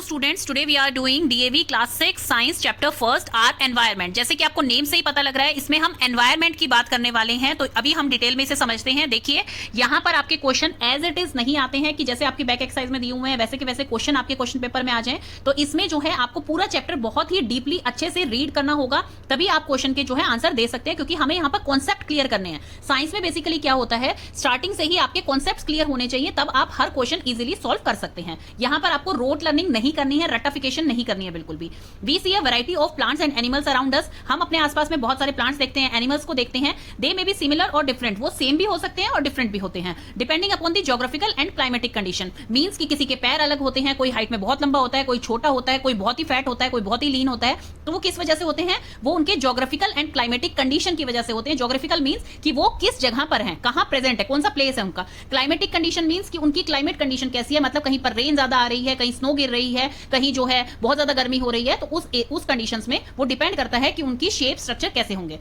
Students, today we are doing DAV class 6 science chapter first our environment. जैसे कि आपको name से ही पता लग रहा है, इसमें हम एनवायरनमेंट की बात करने वाले हैं। तो अभी हम डिटेल में इसे समझते हैं। देखिए, यहाँ पर आपके क्वेश्चन एज इट इज नहीं आते हैं कि जैसे आपके बैक एक्सरसाइज में दिए हुए हैं वैसे के वैसे क्वेश्चन आपके क्वेश्चन पेपर में आ जाए। तो इसमें जो है आपको पूरा चैप्टर बहुत ही डीपली अच्छे से रीड करना होगा, तभी आप क्वेश्चन के जो है आंसर दे सकते हैं, क्योंकि हमें यहाँ पर कॉन्सेप्ट क्लियर करने हैं। साइंस में बेसिकली क्या होता है, स्टार्टिंग से ही आपके कॉन्सेप्ट क्लियर होने चाहिए, तब आप हर क्वेश्चन इजिली सॉल्व कर सकते हैं। यहाँ पर आपको रोट लर्निंग नहीं करनी है, रटिफिकेशन नहीं करनी है बिल्कुल भी। We see a variety of plants and animals around us. हम अपने आसपास में बहुत सारे प्लांट्स देखते हैं, एनिमल्स को देखते हैं। दे मे बी सिमिलर और डिफरेंट, वो सेम भी हो सकते हैं और डिफरेंट भी होते हैं, depending upon the geographical and climatic condition. Means कि किसी के पैर अलग होते हैं, कोई हाइट में बहुत लंबा होता है, कोई छोटा होता है, कोई बहुत ही फैट होता है, कोई बहुत ही लीन होता है। तो वो किस वजह से होते हैं, वो उनके ज्योग्राफिकल एंड क्लाइमेटिक कंडीशन की वजह से होते हैं। ज्योग्राफिकल मींस कि वो किस जगह पर हैं, कहां प्रेजेंट है, कौन सा प्लेस है उनका। क्लाइमेटिक कंडीशन मींस कि उनकी क्लाइमेट कंडीशन कैसी है, मतलब कहीं पर रेन ज्यादा आ रही है, कहीं स्नो गिर रही है, कहीं जो है बहुत ज्यादा गर्मी हो रही है। तो उस कंडीशंस में वो डिपेंड करता है कि उनकी शेप स्ट्रक्चर कैसे होंगे।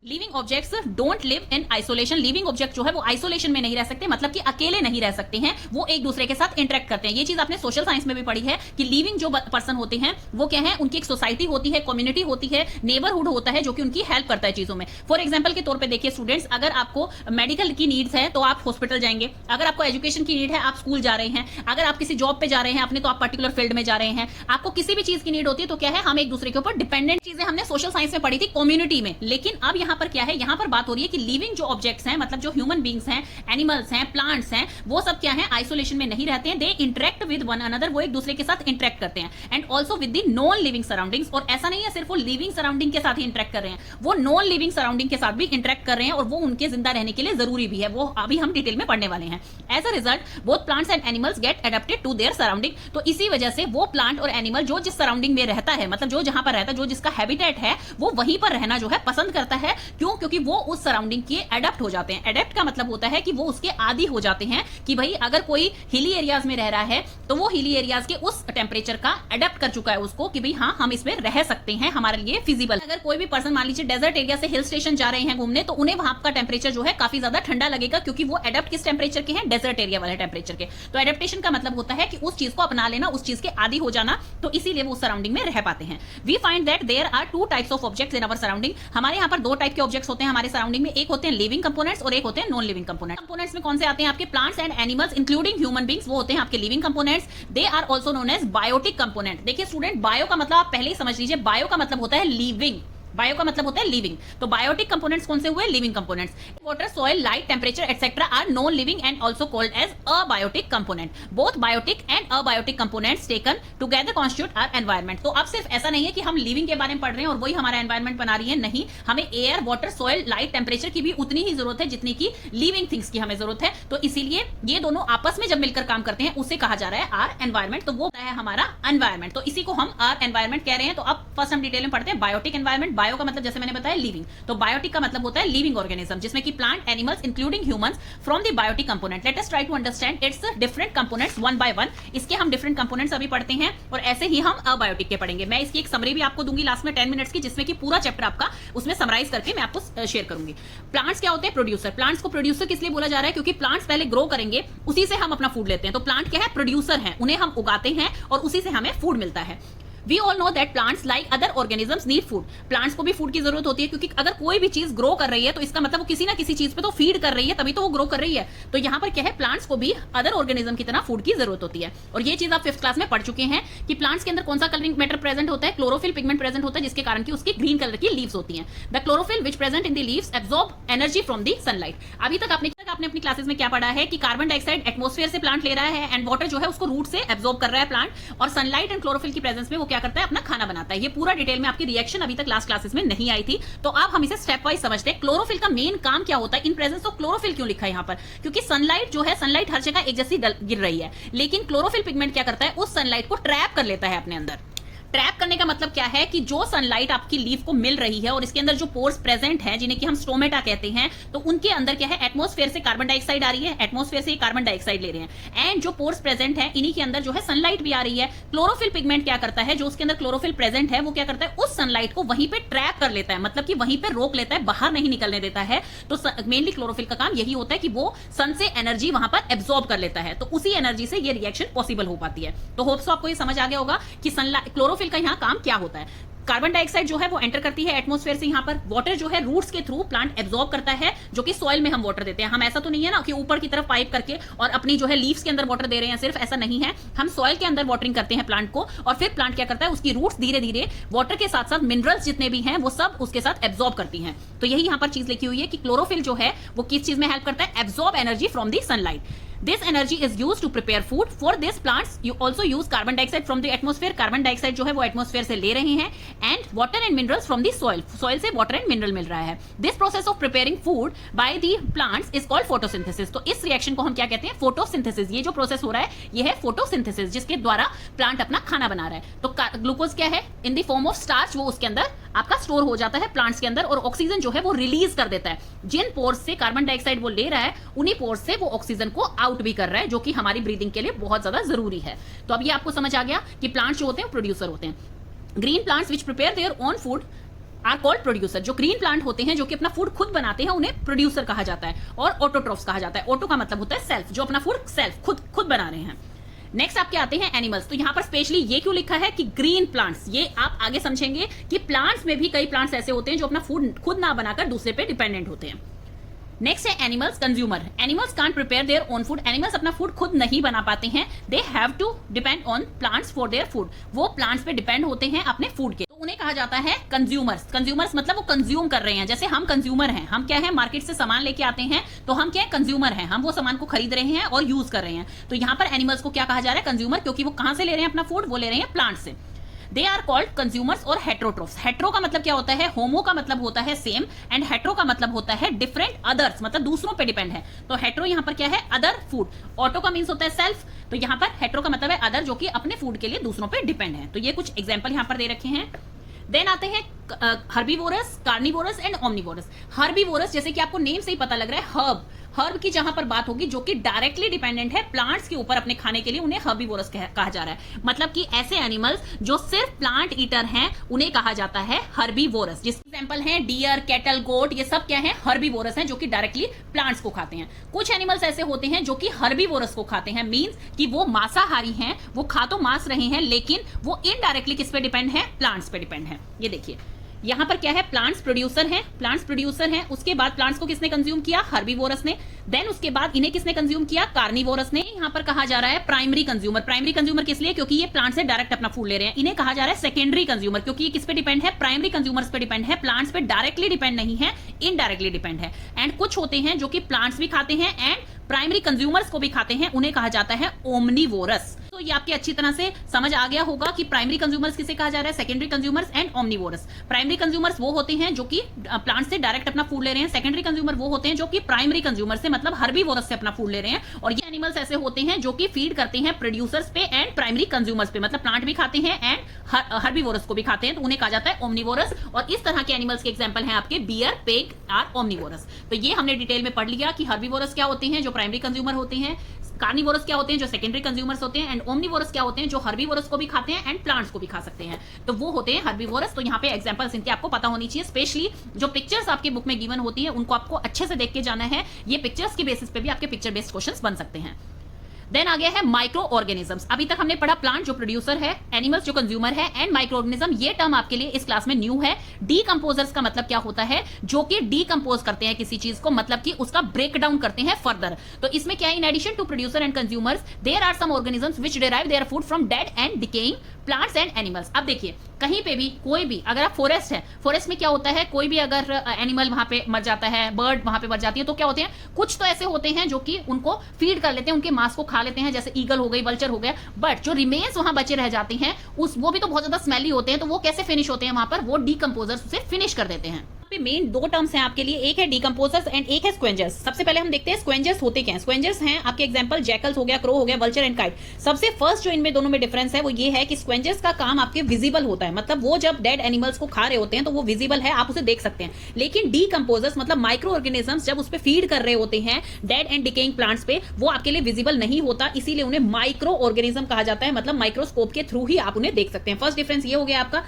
Living objects don't live in isolation. Living object जो है वो आइसोलेशन में नहीं रह सकते, मतलब कि अकेले नहीं रह सकते हैं, वो एक दूसरे के साथ इंटरेक्ट करते हैं। ये चीज आपने सोशल साइंस में भी पढ़ी है कि लिविंग जो पर्सन होते हैं वो क्या है, उनकी एक सोसाइटी होती है, कम्युनिटी होती है, नेबरहुड होता है, जो कि उनकी हेल्प करता है चीजों में। फॉर एग्जाम्पल के तौर पर देखिए स्टूडेंट्स, अगर आपको मेडिकल की नीड्स है तो आप हॉस्पिटल जाएंगे, अगर आपको एजुकेशन की नीड है आप स्कूल जा रहे हैं, अगर आप किसी जॉब पे जा रहे हैं अपने तो आप पर्टिकुलर फील्ड में जा रहे हैं। आपको किसी भी चीज की नीड होती है तो क्या है, हम एक दूसरे के ऊपर डिपेंडेंट। चीजें हमने सोशल साइंस में पढ़ी थी कम्युनिटी में, लेकिन अब यहाँ पर क्या है, यहाँ पर बात हो रही है कि लिविंग जो ऑब्जेक्ट्स हैं, मतलब जो ह्यूमन बींग्स हैं, एनिमल्स हैं, प्लांट्स हैं, वो सब क्या है, आइसोलेशन में नहीं रहते हैं। They interact with one another, वो एक दूसरे के साथ इंटरेक्ट करते हैं। And also with the non living surroundings. और ऐसा नहीं है सिर्फ वो लिविंग सराउंडिंग के साथ ही इंटरेक्ट कर रहे हैं, वो नॉन लिविंग सराउंडिंग के साथ भी इंटरेक्ट कर रहे हैं, और वो उनके जिंदा रहने के लिए जरूरी भी है। वो अभी हम डिटेल में पढ़ने वाले हैं। As a result both plants and animals get adapted to their surrounding. तो इसी वजह से वो प्लांट और एनिमल जो जिस सराउंडिंग में रहता है, मतलब जो जहां पर रहता है, जो जिसका हैबिटेट है, वो वहीं पर रहना जो है पसंद करता है। क्यों? क्योंकि वो उस सराउंडिंग के एडेप्ट हो जाते हैं। एडेप्ट का मतलब होता है कि वो उसके आदी हो जाते हैं, कि भाई अगर कोई हिली एरियाज में रह रहा है तो वो हिली एरियाज के उस टेम्परेचर का एडेप्ट कर चुका है उसको, कि भाई हाँ हम इसमें रह सकते हैं, हमारे लिए फिजिबल। अगर कोई भी पर्सन मान लीजिए डेजर्ट एरिया से हिल स्टेशन जा रहे हैं घूमने, तो उन्हें वहां का टेम्परेचर जो है काफी ज्यादा ठंडा लगेगा, क्योंकि वो एडेप्ट किस टेम्परेचर के हैं, डेजर्ट एरिया वाले टेम्परेचर के। तो एडेप्टेशन का मतलब होता है कि उस चीज को अपना लेना, उस चीज के आदी हो जाना, तो इसीलिए वो सराउंडिंग में रह पाते हैं। We find that there are two types of objects in our surrounding. हमारे यहाँ पर दो टाइप के ऑब्जेक्ट्स होते हैं हमारे सराउंडिंग में, एक होते हैं लिविंग कंपोनेंट्स और एक होते हैं नॉन लिविंग कंपोनेंट्स। कंपोनेंट्स में कौन से आते हैं आपके, plants and animals including human beings, वो होते हैं आपके living components. They are also known as biotic component. देखिए स्टूडेंट, बायो का मतलब आप पहले ही समझ लीजिए, बायो का मतलब होता है लिविंग, बायो का मतलब होता है लिविंग। तो बायोटिक कंपोनेंट्स कौन से हुए, living components. Water, soil, light, temperature etcetera are non living and also called as abiotic component. Both biotic and abiotic components taken together constitute our environment. तो अब सिर्फ ऐसा नहीं है कि हम लिविंग के बारे में पढ़ रहे हैं और वही हमारा एनवायरनमेंट बना रही है, नहीं, हमें air, water, soil, light, temperature की भी उतनी ही जरूरत है जितनी की लिविंग थिंग्स की हमें जरूरत है। तो इसीलिए ये दोनों आपस में जब मिलकर काम करते हैं उसे कहा जा रहा है आर एनवायरनमेंट। तो वो है हमारा एनवायरनमेंट, तो इसी को हम आर एनवायरनमेंट कह रहे हैं। तो अब फर्स्ट हम डिटेल में पढ़ते हैं बायोटिक एनवायरनमेंट। बायो का मतलब जैसे मैंने बताया लिविंग, तो बायोटिक का मतलब होता है लिविंग ऑर्गेनिज्म, जिसमें कि plant, animals including humans from the biotic component. Let us try to understand its different components one by one. इसके हम डिफरेंट कंपोनेंट्स अभी पढ़ते हैं और ऐसे ही हम अबायोटिक के पढ़ेंगे। मैं इसकी एक समरी भी आपको दूंगी लास्ट में 10 मिनट्स की, जिसमें कि पूरा चैप्टर आपका उसमें समराइज करके मैं आपको शेयर करूंगी। प्लांट्स क्या होते हैं, प्रोड्यूसर। प्लांट्स को प्रोड्यूसर किस लिए बोला जा रहा है, क्योंकि प्लांट्स पहले ग्रो करेंगे, उसी से हम अपना फूड लेते हैं। तो प्लांट क्या है, प्रोड्यूसर है, उन्हें हम उगाते हैं और उसी से हमें फूड मिलता है। We all know that plants like other organisms need food. Plants को भी फूड की जरूरत होती है, क्योंकि अगर कोई भी चीज ग्रो कर रही है तो इसका मतलब वो किसी ना किसी चीज पे तो फीड कर रही है, तभी तो वो ग्रो कर रही है। तो यहाँ पर क्या है, प्लांट्स को भी अदर ऑर्गेनिज्म की तरह फूड की जरूरत होती है। और ये चीज आप 5th क्लास में पढ़ चुके हैं कि प्लांट्स के अंदर कौन सा कलरिंग मैटर प्रेजेंट होता है, क्लोरोफिल पिगमेंट प्रेजेंट होता है, जिसके कारण की उसकी ग्रीन कलर की लीव्स होती हैं। The chlorophyll which present in the leaves absorb energy from the sunlight. अभी तक आपने अपनी क्लासेस में क्या पढ़ा है कि कार्बन डाइऑक्साइड एटमॉस्फेयर से प्लांट ले रहा है एंड वाटर जो है उसको रूट से एब्जॉर्ब कर रहा है प्लांट, और सनलाइट एंड क्लोरोफिल की प्रेजेंस में वो क्या करता है, अपना खाना बनाता है। ये पूरा डिटेल में आपकी रिएक्शन अभी तक लास्ट क्लासेस में नहीं आई थी, तो अब हम इसे स्टेप वाइज समझते हैं। क्लोरोफिल का मेन काम क्या होता है, इन प्रेजेंस ऑफ क्लोरोफिल क्यों लिखा है यहाँ पर, क्योंकि सनलाइट जो है, सनलाइट हर जगह एक जैसी गिर रही है, लेकिन क्लोरोफिल पिगमेंट क्या करता है, उस सनलाइट को ट्रैप कर लेता है अपने अंदर। ट्रैप करने का मतलब क्या है कि जो सनलाइट आपकी लीफ को मिल रही है और इसके अंदर जो पोर्स प्रेजेंट हैं जिन्हें कि हम स्टोमेटा कहते हैं, तो उनके अंदर क्या है, एटमॉस्फेयर से कार्बन डाइऑक्साइड आ रही है, एटमॉस्फेयर से कार्बन डाइऑक्साइड ले रहे हैं, एंड जो पोर्स प्रेजेंट है इन्हीं के अंदर जो है सनलाइट भी आ रही है। क्लोरोफिल पिगमेंट क्या करता है, जो उसके अंदर क्लोरोफिल प्रेजेंट है वो क्या करता है, उस सनलाइट को वहीं पे ट्रैप कर लेता है, मतलब कि वहीं पे रोक लेता है, बाहर नहीं निकलने देता है। तो मेनली क्लोरोफिल का काम यही होता है कि वो सन से एनर्जी वहां पर एब्जॉर्ब कर लेता है, तो उसी एनर्जी से ये रिएक्शन पॉसिबल हो पाती है। तो होप्स आपको ये समझ आ गया होगा कि क्लोरोफिल का यहाँ काम क्या होता है। कार्बन डाइऑक्साइड जो है वो एंटर करती है एटमॉस्फेयर से, यहाँ पर वाटर जो है रूट्स के थ्रू प्लांट एब्जॉर्ब करता है, जो कि सॉइल में हम वाटर देते हैं। हम ऐसा तो नहीं है ना कि ऊपर की तरफ पाइप करके और अपनी जो है लीव्स के अंदर वाटर दे रहे हैं, सिर्फ ऐसा नहीं है। हम सॉइल के अंदर वाटरिंग करते हैं प्लांट को, और फिर प्लांट क्या करता है, उसकी रूट्स धीरे धीरे वाटर के साथ साथ मिनरल्स जितने भी हैं वो सब उसके साथ एब्जॉर्ब करती हैं। तो यही यहाँ पर चीज लिखी हुई है कि क्लोरोफिल जो है वो किस चीज में हेल्प करता है, absorb energy from the sunlight. This energy is used to prepare food. For this, plants you also use carbon dioxide from the atmosphere. Carbon dioxide जो है वो एटमॉस्फेयर से ले रहे हैं, and water and minerals from the soil. Soil से water and mineral मिल रहा है। This process of preparing food by the plants is called photosynthesis. तो इस रिएक्शन को हम क्या कहते हैं, photosynthesis। ये जो प्रोसेस हो रहा है ये है photosynthesis, जिसके द्वारा प्लांट अपना खाना बना रहा है। तो ग्लूकोज क्या है, in the form of starch, वो उसके अंदर आपका स्टोर हो जाता है प्लांट्स के अंदर, और ऑक्सीजन जो है वो रिलीज कर देता है। जिन पोर्स से कार्बन डाइऑक्साइड वो ले रहा है उन्हीं पोर्स से वो ऑक्सीजन को आउट भी कर रहा है, जो कि हमारी ब्रीदिंग के लिए बहुत ज्यादा जरूरी है। तो अब ये आपको समझ आ गया कि प्लांट्स जो होते हैं प्रोड्यूसर होते हैं। Green plants which prepare their own food are called producer. जो ग्रीन प्लांट होते हैं जो कि अपना फूड खुद बनाते हैं उन्हें प्रोड्यूसर कहा जाता है, और ऑटोट्रॉफ्स कहा जाता है। ऑटो का मतलब होता है सेल्फ, जो अपना फूड सेल्फ खुद बना रहे हैं। नेक्स्ट आपके आते हैं एनिमल्स। तो यहां पर स्पेशली ये क्यों लिखा है कि ग्रीन प्लांट्स, ये आप आगे समझेंगे कि प्लांट्स में भी कई प्लांट्स ऐसे होते हैं जो अपना फूड खुद ना बनाकर दूसरे पे डिपेंडेंट होते हैं। नेक्स्ट है animals consumer. Animals can't prepare their own food. Animals अपना फूड खुद नहीं बना पाते हैं, they have to depend on plants for their food. वो प्लांट्स पे डिपेंड होते हैं अपने फूड के, तो उन्हें कहा जाता है कंज्यूमर्स। कंज्यूमर्स मतलब वो कंज्यूम कर रहे हैं, जैसे हम कंज्यूमर हैं, हम क्या है मार्केट से सामान लेके आते हैं, तो हम क्या है कंज्यूमर हैं, हम वो सामान को खरीद रहे हैं और यूज कर रहे हैं। तो यहाँ पर एनिमल्स को क्या कहा जा रहा है, कंज्यूमर, क्योंकि वो कहां से ले रहे हैं अपना फूड, वो ले रहे हैं प्लांट से। दे आर कॉल्ड कंज्यूमर्स और हेट्रोट्रोफ्स। हेट्रो का मतलब क्या होता है, होमो का मतलब होता है सेम, एंड हेट्रो का मतलब होता है डिफरेंट, अदर्स मतलब दूसरों पे डिपेंड है। तो हेट्रो यहाँ पर क्या है, अदर फूड। ऑटो का मीन्स होता है सेल्फ, तो यहाँ पर हेट्रो का मतलब है अदर, जो कि अपने फूड के लिए दूसरों पे डिपेंड है। तो ये कुछ एग्जाम्पल यहाँ पर दे रखे हैं। देन आते हैं herbivorous, carnivorous and omnivorous. Herbivorous जैसे कि आपको नेम से ही पता लग रहा है, हर्ब की जहां पर बात होगी जो कि डायरेक्टली डिपेंडेंट है प्लांट्स के ऊपर अपने खाने के लिए, उन्हें हर्बीवोरस कहा जा रहा है। मतलब कि ऐसे एनिमल्स जो सिर्फ प्लांट ईटर हैं उन्हें कहा जाता है हर्बीवोरस। जिसके एग्जांपल हैं डियर, कैटल, गोट, ये सब क्या है, हर्बीवोरस हैं, जो कि डायरेक्टली प्लांट्स को खाते हैं। कुछ एनिमल्स ऐसे होते हैं जो कि हर्बीवोरस को खाते हैं, मींस कि वो मांसाहारी हैं, वो खा तो मांस रहे हैं लेकिन वो इनडायरेक्टली किस पे डिपेंड है, प्लांट्स पे डिपेंड है। ये देखिए यहाँ पर क्या है, प्लांट्स प्रोड्यूसर हैं, प्लांट्स प्रोड्यूसर हैं, उसके बाद प्लांट्स को किसने कंज्यूम किया, हर्बीवोरस ने। देन उसके बाद इन्हें किसने कंज्यूम किया, कार्निवोरस ने। यहाँ पर कहा जा रहा है प्राइमरी कंज्यूमर। प्राइमरी कंज्यूमर किस लिए, क्योंकि ये प्लांट से डायरेक्ट अपना फूड ले रहे हैं। इन्हें कहा जा रहा है सेकेंडरी कंज्यूमर, क्योंकि ये किस पे डिपेंड है, प्राइमरी कंज्यूमर्स पे डिपेंड है, प्लांट्स पे डायरेक्टली डिपेंड नहीं है, इनडायरेक्टली डिपेंड है। एंड कुछ होते हैं जो कि प्लांट्स भी खाते हैं एंड प्राइमरी कंज्यूमर्स को भी खाते हैं, उन्हें कहा जाता है ओमनीवोरस। तो ये आपके अच्छी तरह से समझ आ गया होगा कि प्राइमरी कंज्यूमर्स किसे कहा जा रहा है, secondary consumers and omnivorous. Primary consumers वो होते हैं जो कि प्लांट से डायरेक्ट अपना फूड ले रहे हैं, सेकेंडरी कंज्यूमर वो होते हैं जो कि प्राइमरी कंज्यूमर से मतलब हर्बीवोरस से अपना फूड ले रहे हैं। और ये एनिमल्स ऐसे होते हैं जो कि फीड करते हैं प्रोड्यूसर्स पे एंड प्राइमरी कंज्यूमर्स पे, मतलब प्लांट भी खाते हैं एंड हर्बीवोरस को भी खाते हैं, तो उन्हें कहा जाता है ओमनीवोरस। और इस तरह के एनिमल्स के एग्जांपल हैं आपके बियर, पिग आर ओमनीवोरस। तो ये हमने डिटेल में पढ़ लिया कि हर्बीवोरस क्या होते हैं जो प्राइमरी कंज्यूमर होते हैं, कार्निवोरस क्या होते हैं जो सेकेंडरी कंज्यूमर्स होते हैं, एंड ओमनीवोरस क्या होते हैं जो हर्बीवोरस को भी खाते हैं एंड प्लांट्स को भी खा सकते हैं, तो वो होते हैं हर्बीवोरस। तो यहाँ पे एग्जांपल्स इनके आपको पता होनी चाहिए, स्पेशली जो पिक्चर्स आपकी बुक में गिवन होती है उनको आपको अच्छे से देख के जाना है। ये पिक्चर्स के बेसिस पे भी आपके पिक्चर बेस्ड क्वेश्चंस बन सकते हैं। देन आ गया है माइक्रो ऑर्गेनिजम्स। अभी तक हमने पढ़ा प्लांट जो प्रोड्यूसर है, एनिमल्स जो कंज्यूमर है, एंड माइक्रो ऑर्गेनिज्म। ये टर्म आपके लिए इस क्लास में न्यू है। डीकंपोजर्स का मतलब क्या होता है, जो कि डीकंपोज करते हैं किसी चीज को, मतलब कि उसका ब्रेक डाउन करते हैं फर्दर। तो इसमें क्या है, in addition to producer and consumers there are some organisms which derive their food from dead and decaying plants and animals. अब देखिए कहीं पे भी कोई भी, अगर आप फॉरेस्ट है, फॉरेस्ट में क्या होता है, कोई भी अगर एनिमल वहां पे मर जाता है, बर्ड वहां पे मर जाती है, तो क्या होते हैं, कुछ तो ऐसे होते हैं जो कि उनको फीड कर लेते हैं, उनके मांस को खा लेते हैं, जैसे ईगल हो गई, वल्चर हो गया। बट जो रिमेन्स वहां बचे रह जाते हैं वो भी तो बहुत ज्यादा स्मेली होते हैं, तो वो कैसे फिनिश होते हैं वहां पर, वो डीकंपोजर्स उसे फिनिश कर देते हैं। पे मेन दो टर्म्स हैं आपके लिए, एक है डीकंपोजर्स एंड एक है स्क्वेंजर्स। सबसे पहले हम देखते हैं स्क्वेंजर्स होते क्या हैं। स्क्वेंजर्स हैं आपके एग्जांपल जैकल्स हो गया, क्रो हो गया, वल्चर एंड काइट। सबसे फर्स्ट जो इनमें दोनों में डिफरेंस है वो ये है कि स्क्वेंजर्स का काम आपके विजिबल होता है, मतलब वो जब डेड एनिमल्स को खा रहे होते हैं तो वो विजिबल है, आप उसे देख सकते हैं। लेकिन डीकंपोजर्स मतलब माइक्रो ऑर्गेनिजम्स जब उस पर फीड कर रहे होते हैं डेड एंड डिकेइंग प्लांट्स पे, वो आपके लिए विजिबल नहीं होता, इसीलिए उन्हें माइक्रो ऑर्गेनिज्म कहा जाता है, मतलब माइक्रोस्कोप के थ्रू ही आप उन्हें देख सकते हैं। फर्स्ट डिफरेंस ये हो गया आपका।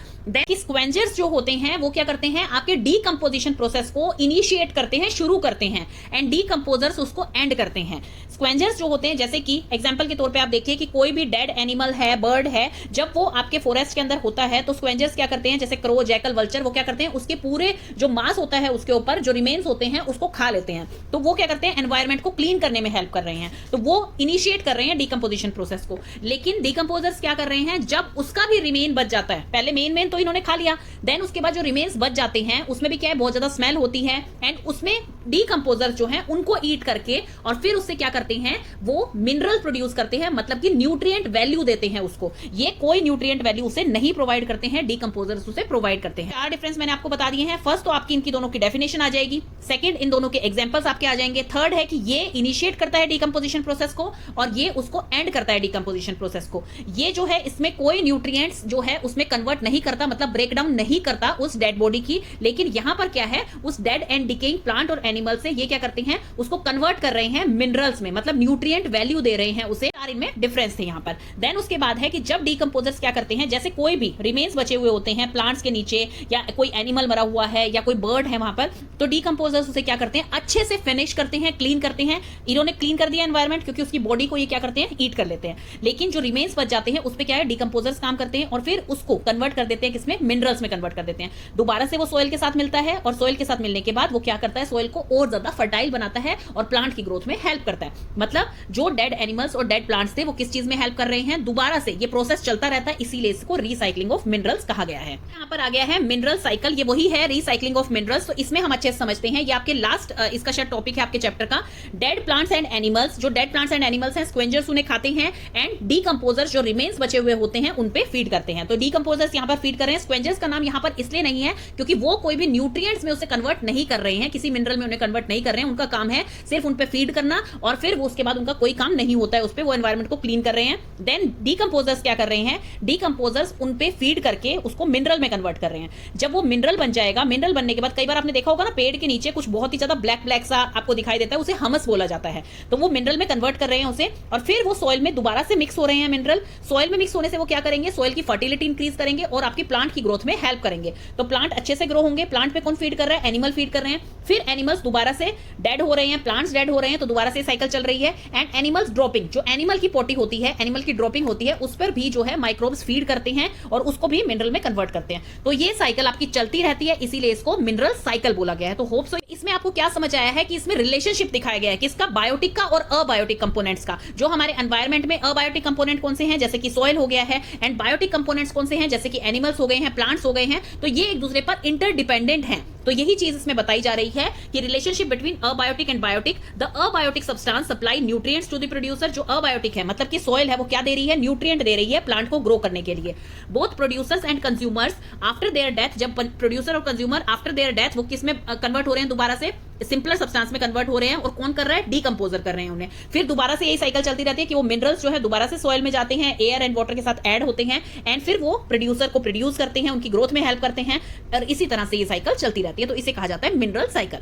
स्क्वेंजर्स जो होते हैं वो क्या करते हैं, आपके डीकंपोजिशन प्रोसेस को इनिशिएट करते हैं, शुरू करते हैं, एंड डीकंपोजर्स उसको एंड करते हैं। स्क्वेंजर्स जो होते हैं, जैसे कि एग्जांपल के तौर पे आप देखिए कि कोई भी डेड एनिमल है, बर्ड है, जब वो आपके फॉरेस्ट के अंदर होता है तो स्क्वेंजर्स क्या करते हैं, जैसे क्रो, जैकल, वल्चर, वो क्या करते हैं, उसके पूरे जो मांस होता है उसके ऊपर जो रिमेन्स होते हैं उसको खा लेते हैं। तो वो क्या करते हैं, एनवायरमेंट को क्लीन करने में हेल्प कर रहे हैं, तो वो इनिशिएट कर रहे हैं डीकंपोजिशन प्रोसेस को। लेकिन डीकंपोजर्स क्या कर रहे हैं, जब उसका भी रिमेन बच जाता है, पहले मेन तो इन्होंने खा लिया, देन उसके बाद जो रिमेन्स बच जाते हैं उसमें भी क्या है, बहुत ज्यादा स्मेल होती है, एंड उसमें डीकंपोजर्स जो हैं उनको ईट करके और फिर उससे क्या करते हैं, वो मिनरल प्रोड्यूस करते हैं, मतलब कि न्यूट्रिएंट वैल्यू देते हैं उसको। ये कोई न्यूट्रिएंट वैल्यू उसे नहीं प्रोवाइड करते हैं, डीकंपोजर्स उसे प्रोवाइड करते हैं। चार डिफरेंस मैंने आपको बता दिए हैं। फर्स्ट तो आपकी इनकी दोनों की डेफिनेशन आ जाएगी, सेकंड इन दोनों के एग्जांपल्स आपके आ जाएंगे, थर्ड है कि ये इनिशिएट करता है डीकंपोजिशन प्रोसेस को और ये उसको एंड करता है डीकंपोजिशन प्रोसेस को। ये जो है इसमें कोई न्यूट्रिएंट्स जो है उसमें कन्वर्ट नहीं करता, मतलब ब्रेकडाउन नहीं करता उस डेड बॉडी की, लेकिन यहां पर क्या है, उस डेड एंड डिकेइंग प्लांट और एनिमल से ये क्या करते हैं, उसको कन्वर्ट कर रहे हैं मिनरल्स में, मतलब न्यूट्रिएंट वैल्यू दे रहे हैं उसे। इनमें डिफरेंस थे यहां पर। देन उसके बाद है कि जब डीकंपोजर्स क्या करते हैं, जैसे कोई भी रिमेन्स बचे हुए होते हैं प्लांट्स के नीचे, या कोई एनिमल मरा हुआ है या कोई बर्ड है वहां पर, तो डीकंपोजर्स उसे क्या करते हैं, अच्छे से फिनिश करते हैं, क्लीन करते हैं। इन्होंने क्लीन कर दिया एनवायरमेंट, क्योंकि उसकी बॉडी को ये क्या करते हैं, ईट कर लेते हैं। लेकिन जो रिमेन्स बच जाते हैं उस पर क्या है, डीकंपोजर्स काम करते हैं और फिर उसको कन्वर्ट कर देते हैं किसमें, मिनरल्स में कन्वर्ट कर देते हैं। दोबारा से वो सोइल के साथ मिलता है और सोइल के साथ मिलने के बाद वो क्या करता है, सोइल को और ज्यादा फर्टाइल बनाता है और प्लांट की ग्रोथ में हेल्प करता है। मतलब जो डेड एनिमल्स और डेड प्लांट्स थे वो किस चीज में हेल्प कर रहे हैं, दोबारा से ये प्रोसेस चलता रहता है, इसीलिए इसको रिसाइकलिंग ऑफ मिनरल्स कहा गया है। यहाँ पर आ गया है मिनरल साइकिल, ये वही है रिसाइकलिंग ऑफ मिनरल्स। तो इसमें हम अच्छे से समझते हैं, ये आपके लास्ट इसका शायद टॉपिक है आपके चैप्टर का। डेड प्लांट्स एंड एनिमल्स, जो डेड प्लांट्स एंड एनिमल्स हैं, स्क्वेंजर्स उन्हें खाते हैं, एंड डीकंपोजर्स जो रिमेन्स बचे हुए होते हैं उन पे फीड करते हैं। तो डीकंपोजर्स यहाँ पर फीड कर रहे हैं। स्क्वेंजर्स का नाम यहाँ पर इसलिए नहीं है क्योंकि वो कोई भी न्यूट्रिएंट्स में उसे कन्वर्ट नहीं कर रहे हैं, किसी मिनरल में उन्हें कन्वर्ट नहीं कर रहे हैं, उनका काम है सिर्फ उन पे फीड करना और फिर वो उसके बाद उनका कोई काम नहीं होता है उस पे, वो एनवायरमेंट को क्लीन कर रहे हैं। देन डीकंपोजर्स क्या कर रहे हैं, डीकंपोजर्स उन पे फीड करके उसको मिनरल में कन्वर्ट कर रहे हैं। जब वो मिनरल बन जाएगा, मिनरल बनने के बाद कई बार आपने देखा होगा ना, पेड़ के नीचे कुछ बहुत ही ज्यादा ब्लैक ब्लैक सा आपको दिखाई देता है, उसे हमस बोला जाता है। तो वो मिनरल में कन्वर्ट कर रहे हैं उसे और फिर वो सॉइल में दोबारा से मिक्स हो रहे हैं। मिनरल सॉइल में मिक्स होने से वो क्या करेंगे, सॉइल की फर्टिलिटी इंक्रीज करेंगे और आपकी प्लांट की ग्रोथ में हेल्प करेंगे। तो प्लांट अच्छे से ग्रो होंगे। प्लांट पे कौन फीड कर रहा है, एनिमल फीड कर रहे हैं। फिर एनिमल्स दोबारा से डेड हो रहे हैं, प्लांट्स डेड हो रहे हैं, तो दोबारा से साइकिल चल रही है। एंड एनिमल्स ड्रॉपिंग, जो एनिमल की पोटी होती है, एनिमल की ड्रॉपिंग होती है, उस पर भी जो है माइक्रोब्स फीड करते हैं और उसको भी मिनरल में कन्वर्ट करते हैं। तो ये साइकिल आपकी चलती रहती है, इसीलिए इसको मिनरल साइकिल बोला गया है। तो होप सो इसमें आपको क्या समझ आया है कि इसमें रिलेशनशिप दिखाया गया है किसका, बायोटिक का और अबायोटिक कंपोनेंट्स का। जो हमारे एनवायरमेंट में अबायोटिक कंपोनेंट कौन से हैं, जैसे कि सॉइल हो गया है, एंड बायोटिक कंपोनेंट्स कौन से हैं, जैसे कि एनिमल्स हो गए हैं, प्लांट्स हो गए हैं। तो ये एक दूसरे पर इंटरडिपेंडेंट हैं। तो यही चीज इसमें बताई जा रही है कि relationship between abiotic and biotic. The abiotic substance supply nutrients to the producer. जो अबायोटिक है मतलब कि सॉइल है, वो क्या दे रही है, न्यूट्रिएंट दे रही है प्लांट को ग्रो करने के लिए। Both producers and consumers after their death, जब प्रोड्यूसर और कंज्यूमर आफ्टर देयर डेथ वो किस में कन्वर्ट हो रहे हैं, दोबारा से सिंपलर सब्सटेंस में कन्वर्ट हो रहे हैं। और कौन कर रहा है, डीकंपोजर कर रहे हैं उन्हें। फिर दोबारा से यही साइकिल चलती रहती है कि वो मिनरल्स जो है दोबारा से सॉइल में जाते हैं, एयर एंड वाटर के साथ ऐड होते हैं, एंड फिर वो प्रोड्यूसर को प्रोड्यूस करते हैं, उनकी ग्रोथ में हेल्प करते हैं, और इसी तरह से ये साइकिल चलती रहती है। तो इसे कहा जाता है mineral cycle.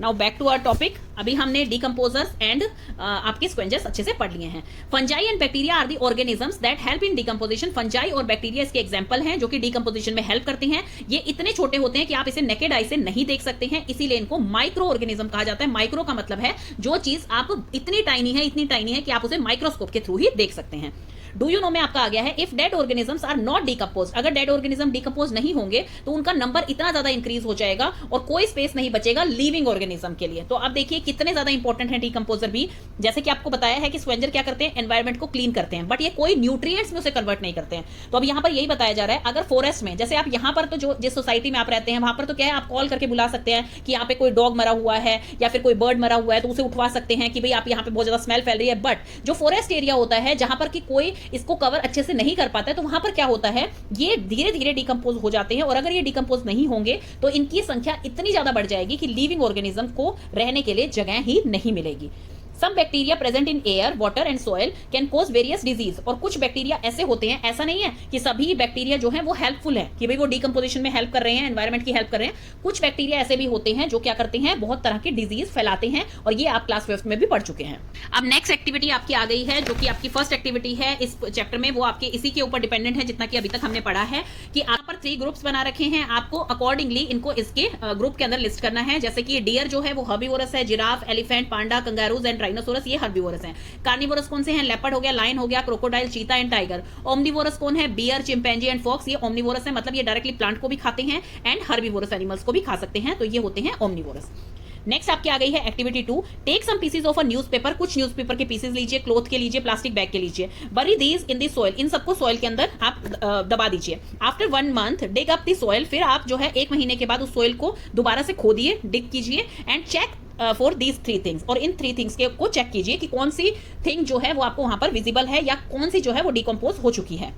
Now back to our topic. अभी हमने डीकंपोजर्स एंड आपके स्क्वेंजर्स अच्छे से पढ़ लिए हैं। Fungi and bacteria are the organisms that help in decomposition. Fungi और बैक्टीरिया इसके एग्जांपल हैं जो कि डीकंपोजिशन में हेल्प करते हैं। ये इतने छोटे होते हैं कि आप इसे नेकेड आई से नहीं देख सकते हैं, इसीलिए इनको माइक्रो ऑर्गेनिज्म कहा जाता है। माइक्रो का मतलब है जो चीज आप इतनी टाइनी है कि आप उसे माइक्रोस्कोप के थ्रू ही देख सकते हैं। डू यू नो में आपका आ गया है, if dead organisms are not decompose. अगर डेड ऑर्गेनिज्म डीकंपोज नहीं होंगे तो उनका नंबर इतना ज्यादा इंक्रीज हो जाएगा और कोई स्पेस नहीं बचेगा लिविंग ऑर्गेनिज्म के लिए। तो अब देखिए कितने ज्यादा इंपॉर्टेंट है डीकंपोजर भी। जैसे कि आपको बताया है कि स्क्वेंजर क्या करते हैं, एनवायरमेंट को क्लीन करते हैं, बट ये कोई न्यूट्रिएंट्स में उसे कन्वर्ट नहीं करते हैं। तो अब यहाँ पर यही बताया जा रहा है, अगर फॉरेस्ट में, जैसे आप यहाँ पर तो जो जिस सोसाइटी में आप रहते हैं वहां पर तो क्या है, आप कॉल करके बुला सकते हैं कि यहाँ पे कोई डॉग मरा हुआ है या फिर कोई बर्ड मरा हुआ है, तो उसे उठवा सकते हैं कि भाई आप यहाँ पे बहुत ज्यादा स्मेल फैल रही है। बट जो फॉरेस्ट एरिया होता है जहां पर कि कोई इसको कवर अच्छे से नहीं कर पाता है, तो वहां पर क्या होता है, ये धीरे धीरे डिकम्पोज हो जाते हैं, और अगर ये डिकम्पोज नहीं होंगे तो इनकी संख्या इतनी ज्यादा बढ़ जाएगी कि लिविंग ऑर्गेनिज्म को रहने के लिए जगह ही नहीं मिलेगी। Some bacteria present in air, water and soil can cause various disease। और कुछ बैक्टीरिया ऐसे होते हैं, ऐसा नहीं है कि सभी बैक्टीरिया जो हैं वो हेल्पफुल है कि भाई वो डिकम्पोजिशन में हेल्प कर रहे हैं, एनवायरमेंट की हेल्प कर रहे हैं। कुछ बैक्टीरिया ऐसे भी होते हैं जो क्या करते हैं, बहुत तरह के डिजीज फैलाते हैं, और ये आप क्लास 5 में भी पढ़ चुके हैं। अब नेक्स्ट एक्टिविटी आपकी आ गई है, जो कि आपकी फर्स्ट एक्टिविटी है इस चैप्टर में, वो आपके इसी के ऊपर डिपेंडेंट है जितना कि अभी तक हमने पढ़ा है, कि आप पर 3 ग्रुप्स बना रखे हैं, आपको अकॉर्डिंगली इनको इसके ग्रुप के अंदर लिस्ट करना है। जैसे कि डियर जो है वो हर्बीवोरस है, giraffe, elephant, panda, kangaroos and rhinoceros ये हर्बीवोरस हैं। कार्निवोरस कौन से हैं, लेपर्ड हो गया, लायन हो गया, क्रोकोडाइल, चीता एंड टाइगर। ओमनिवोरस कौन है, बियर, चिंपैंजी एंड फॉक्स, ये ओमनिवोरस है, मतलब ये डायरेक्टली प्लांट को भी खाते हैं, एंड हर्बीवोरस एनिमल्स को भी खा सकते हैं, तो ये होते हैं ओमनिवोरस। नेक्स्ट आपकी आ गई है activity 2, take some pieces of a newspaper, कुछ न्यूज़पेपर के पीसेज लीजिए, क्लॉथ के लीजिए, प्लास्टिक बैग के लीजिए, bury these in the soil, इन सबको सॉइल के अंदर आप दबा दीजिए। After 1 month dig up the soil, फिर आप जो है 1 महीने के बाद उस सॉइल को दोबारा से खोदिए, डिग कीजिए, and check for these 3 things, और इन 3 थिंग्स के को चेक कीजिए कि कौन सी थिंग जो है वो आपको वहां पर विजिबल है, या कौन सी जो है वो डिकम्पोज हो चुकी है।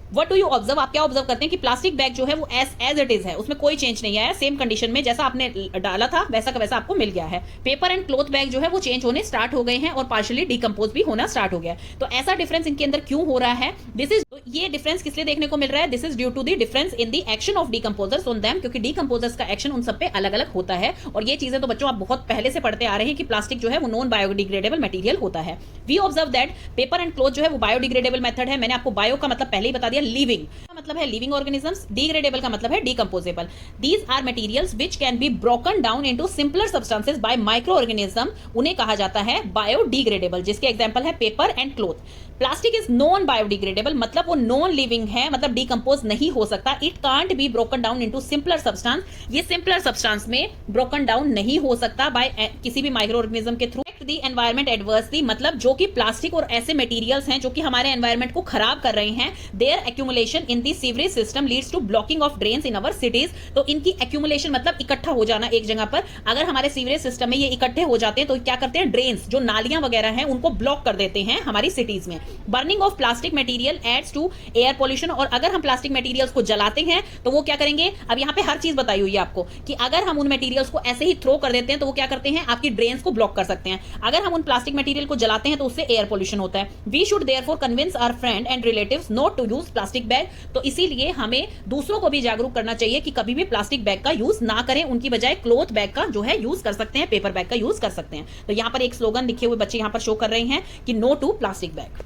What do you observe? आप क्या ऑब्जर्व करते हैं कि प्लास्टिक बैग जो है वो एज इट इज है, उसमें कोई चेंज नहीं आया, सेम कंडीशन में जैसा आपने डाला था वैसा का वैसा आपको मिल गया है। पेपर एंड क्लॉथ बैग जो है वो चेंज होने स्टार्ट हो गए हैं और पार्शियली डिकम्पोज भी होना स्टार्ट हो गया है। तो ऐसा डिफरेंस इनके अंदर क्यों हो रहा है, ये डिफरेंस किस लिए देखने को मिल रहा है, this is due to the difference in the action of decomposers on them, क्योंकि डिकम्पोजर्स का एक्शन उन सब पे अलग अलग होता है। और ये चीजें तो बच्चों आप बहुत पहले से पढ़ते आ रहे हैं कि प्लास्टिक जो है वो नॉन बायोडिग्रेडेबल मटेरियल होता है। We observe that paper and cloth जो है वो बायोडिग्रेडेबल मेथड है। मैंने आपको बायो का मतलब पहले ही बता दिया, लिविंग मतलब है लिविंग ऑर्गेनिजम्स, डिग्रेडेबल का मतलब है decomposable. These are materials which can be broken down into simpler substances by micro organism, उन्हें कहा जाता है बायोडिग्रेडेबल, जिसके एग्जांपल है paper and cloth. Plastic is non biodegradable, मतलब वो नॉन लिविंग है, मतलब डिकम्पोज नहीं हो सकता। It can't be broken down into simpler substance, ये सिंपलर सब्सटेंस में ब्रोकन डाउन नहीं हो सकता बाय किसी भी माइक्रो ऑर्गेनिज्म के थ्रू। दी एनवायरमेंट एडवर्सली, मतलब जो कि प्लास्टिक और ऐसे मटेरियल्स हैं जो कि हमारे एनवायरमेंट को खराब कर रहे हैं, their accumulation in the sewerage system leads to blocking of drains in our cities. तो इनकी एक्यूमुलेशन मतलब इकट्ठा हो जाना एक जगह पर, अगर हमारे सीवरेज सिस्टम में ये इकट्ठे हो जाते हैं तो क्या करते हैं, ड्रेन्स जो नालियां वगैरह हैं उनको ब्लॉक कर देते हैं हमारी सिटीज में। Burning of plastic material adds to air pollution, और अगर हम प्लास्टिक मटेरियल्स को जलाते हैं तो वो क्या करेंगे, अब यहाँ पे हर चीज बताई हुई है आपको कि अगर हम उन मटेरियल्स को ऐसे ही थ्रो कर देते हैं तो वो क्या करते हैं, आपकी ड्रेन्स को ब्लॉक कर सकते हैं। अगर हम उन प्लास्टिक मटेरियल को जलाते हैं तो उससे एयर पॉल्यूशन होता है। We should therefore convince our friend and relatives not to use plastic bag, तो इसीलिए हमें दूसरों को भी जागरूक करना चाहिए कि कभी भी प्लास्टिक बैग का यूज ना करें, उनकी बजाय क्लॉथ बैग का जो है यूज कर सकते हैं, पेपर बैग का यूज कर सकते हैं। तो यहाँ पर एक स्लोगन लिखे हुए बच्चे यहाँ पर शो कर रहे हैं कि नो टू प्लास्टिक बैग।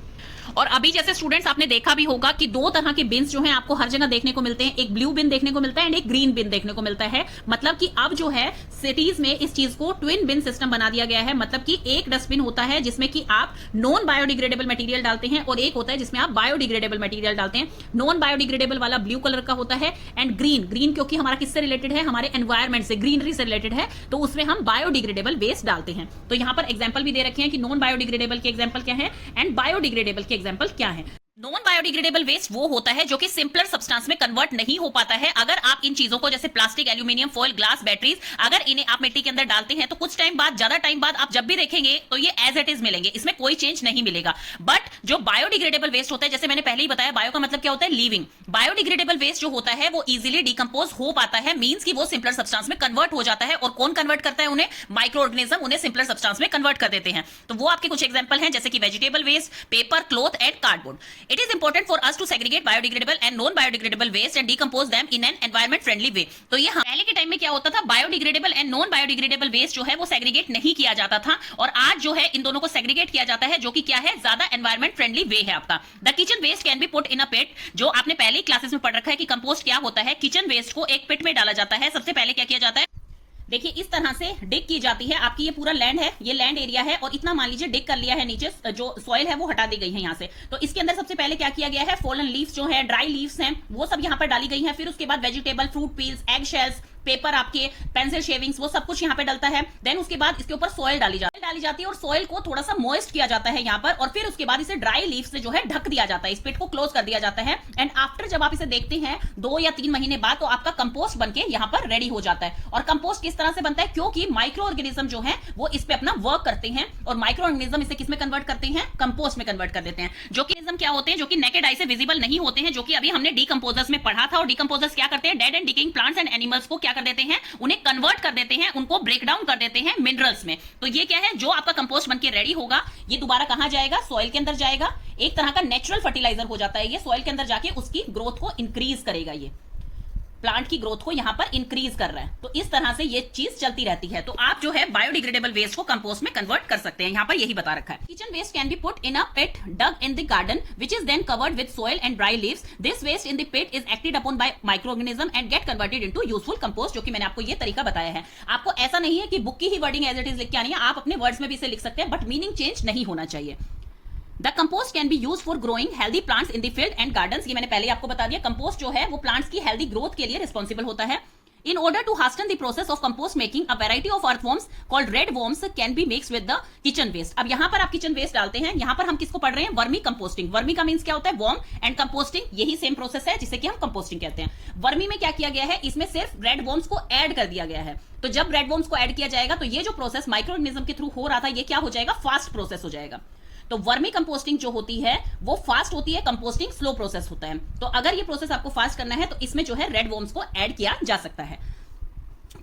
और अभी जैसे स्टूडेंट्स आपने देखा भी होगा कि 2 तरह के बिन्स जो हैं आपको हर जगह देखने को मिलते हैं, एक ब्लू बिन देखने को मिलता है एंड एक ग्रीन बिन देखने को मिलता है। मतलब कि अब जो है सिटीज में इस चीज को ट्विन बिन सिस्टम बना दिया गया है, मतलब कि एक डस्टबिन होता है जिसमें कि आप नॉन बायोडिग्रेडेबल मटेरियल डालते हैं और एक होता है जिसमें आप बायोडिग्रेडेबल मटेरियल डालते हैं। नॉन बायोडिग्रेडेबल वाला ब्लू कलर का होता है, एंड ग्रीन क्योंकि हमारा किससे रिलेटेड है, हमारे एनवायरमेंट से, ग्रीनरी से रिलेटेड है, तो उसमें हम बायोडिग्रेडेबल वेस्ट डालते हैं। तो यहां पर एग्जाम्पल भी दे रखे हैं कि नॉन बायोडिग्रेडेबल के एग्जाम्पल क्या है एंड बायोडिग्रेडेबल के एग्जाम्पल क्या है। नॉन बायोडिग्रेडेबल वेस्ट वो होता है जो कि सिंपलर सब्सटेंस में कन्वर्ट नहीं हो पाता है। अगर आप इन चीजों को जैसे plastic, aluminium foil, glass, batteries, अगर इन्हें आप मिट्टी के अंदर डालते हैं तो कुछ टाइम बाद, ज्यादा टाइम बाद आप जब भी देखेंगे तो ये एज इट इज मिलेंगे, इसमें कोई चेंज नहीं मिलेगा। बट जो बायोडिग्रेडेबल वेस्ट होता है, जैसे मैंने पहले ही बताया, बायो का मतलब क्या होता है, लिविंग। बायोडिग्रेडेबल वेस्ट जो होता है वो इजिली डिकम्पोज हो पाता है, मीन्स की वो सिंपलर सब्सटेंस में कन्वर्ट हो जाता है। और कौन कन्वर्ट करता है उन्हें, माइक्रो ऑर्गेनिज्म उन्हें सिंपलर सब्सटेंस में कन्वर्ट कर देते हैं। तो वो आपके कुछ एग्जाम्पल हैं जैसे कि vegetable waste, paper, cloth and cardboard. It is important for us to segregate biodegradable and non biodegradable waste and decompose them in an environment friendly way। तो ये पहले के टाइम में क्या होता था, biodegradable and non biodegradable waste जो है वो सेग्रीगेट नहीं किया जाता था, और आज जो है इन दोनों को सेग्रीगेट किया जाता है, जो कि क्या है, ज्यादा एनवायरमेंट फ्रेंडली वे है आपका। The kitchen waste can be put in a pit, जो आपने पहले क्लासेस में पढ़ रखा है कि कंपोस्ट क्या होता है। किचन वेस्ट को एक पिट में डाला जाता है। सबसे पहले क्या किया जाता है, देखिए इस तरह से डिग की जाती है। आपकी ये पूरा लैंड है, ये लैंड एरिया है, और इतना मान लीजिए डिग कर लिया है, नीचे जो सॉइल है वो हटा दी गई है यहाँ से। तो इसके अंदर सबसे पहले क्या किया गया है, फॉलन लीव्स जो है, ड्राई लीव्स हैं, वो सब यहाँ पर डाली गई हैं। फिर उसके बाद vegetable, fruit peels, egg shells, paper, आपके पेंसिल शेविंग्स, वो सब कुछ यहाँ पे डलता है। देन उसके बाद इसके ऊपर सॉइल डाली जाती है और सॉइल को थोड़ा सा मॉइस्ट किया जाता है यहाँ पर, और फिर उसके बाद इसे ड्राई लीफ से जो है ढक दिया जाता है, इस पिट को क्लोज कर दिया जाता है। एंड आफ्टर जब आप इसे देखते हैं 2 या 3 महीने बाद, तो आपका कंपोस्ट बनके यहाँ पर रेडी हो जाता है। और कंपोस्ट किस तरह से बनता है, क्योंकि माइक्रो ऑर्गेनिज्म जो है वो इस पे अपना वर्क करते हैं, और माइक्रो ऑर्गेनिज्म इसे किस में कन्वर्ट करते हैं, कंपोस्ट में कन्वर्ट कर देते हैं। जो कि क्या होते हैं, जो कि नेकेड आई से विजिबल नहीं होते हैं, जो कि अभी हमने डीकंपोजर्स में पढ़ा था। और डीकंपोजर्स क्या करते हैं, dead and decaying plants and animals को क्या कर देते हैं, उन्हें कन्वर्ट कर देते हैं, उनको ब्रेक डाउन कर देते हैं मिनरल्स में। तो ये क्या है, जो आपका कंपोस्ट बनके रेडी होगा, ये दोबारा कहां जाएगा, सॉइल के अंदर जाएगा। एक तरह का नेचुरल फर्टिलाइजर हो जाता है ये, सॉइल के अंदर जाके उसकी ग्रोथ को इंक्रीज करेगा, ये प्लांट की ग्रोथ को यहाँ पर इंक्रीज कर रहा है। तो इस तरह से ये चीज चलती रहती है। तो आप जो है बायोडिग्रेडेबल वेस्ट को कंपोस्ट में कन्वर्ट कर सकते हैं, यहाँ पर यही बता रखा है। Kitchen waste can be put in a pit dug in the garden which is then covered with soil and dry leaves. This waste in the pit is acted upon by microorganism and get converted into useful compost, जो कि मैंने आपको ये तरीका बताया है। आपको ऐसा नहीं है कि बुक की ही वर्डिंग एज इट इज लिख के आनी है, आप अपने वर्ड्स में भी इसे लिख सकते हैं, बट मीनिंग चेंज नहीं होना चाहिए। The compost can be used for growing healthy plants in the field and gardens। ये मैंने पहले आपको बता दिया, कंपोस्ट जो है वो प्लांट्स की हेल्दी ग्रोथ के लिए रिस्पॉन्सिबल होता है। In order to hasten the process of compost making, a variety of earthworms called red worms can be mixed with the kitchen waste। अब यहाँ पर आप किचन वेस्ट डालते हैं, यहाँ पर हम किसको पढ़ रहे हैं, वर्मी कंपोस्टिंग। वर्मी का मीन्स क्या होता है, वर्म, एंड कंपोस्टिंग यही सेम प्रोसेस है जिसे कि हम कंपोस्टिंग कहते हैं। वर्मी में क्या किया गया है, इसमें सिर्फ रेड वर्म्स को ऐड कर दिया गया है। तो जब रेड वर्म्स को ऐड किया जाएगा, तो ये जो प्रोसेस माइक्रो ऑर्गेनिज्म के थ्रू हो रहा था, ये क्या हो जाएगा, फास्ट प्रोसेस हो जाएगा। तो वर्मी कंपोस्टिंग जो होती है वो फास्ट होती है, कंपोस्टिंग स्लो प्रोसेस होता है। तो अगर ये प्रोसेस आपको फास्ट करना है, तो इसमें जो है रेड वर्म्स को ऐड किया जा सकता है।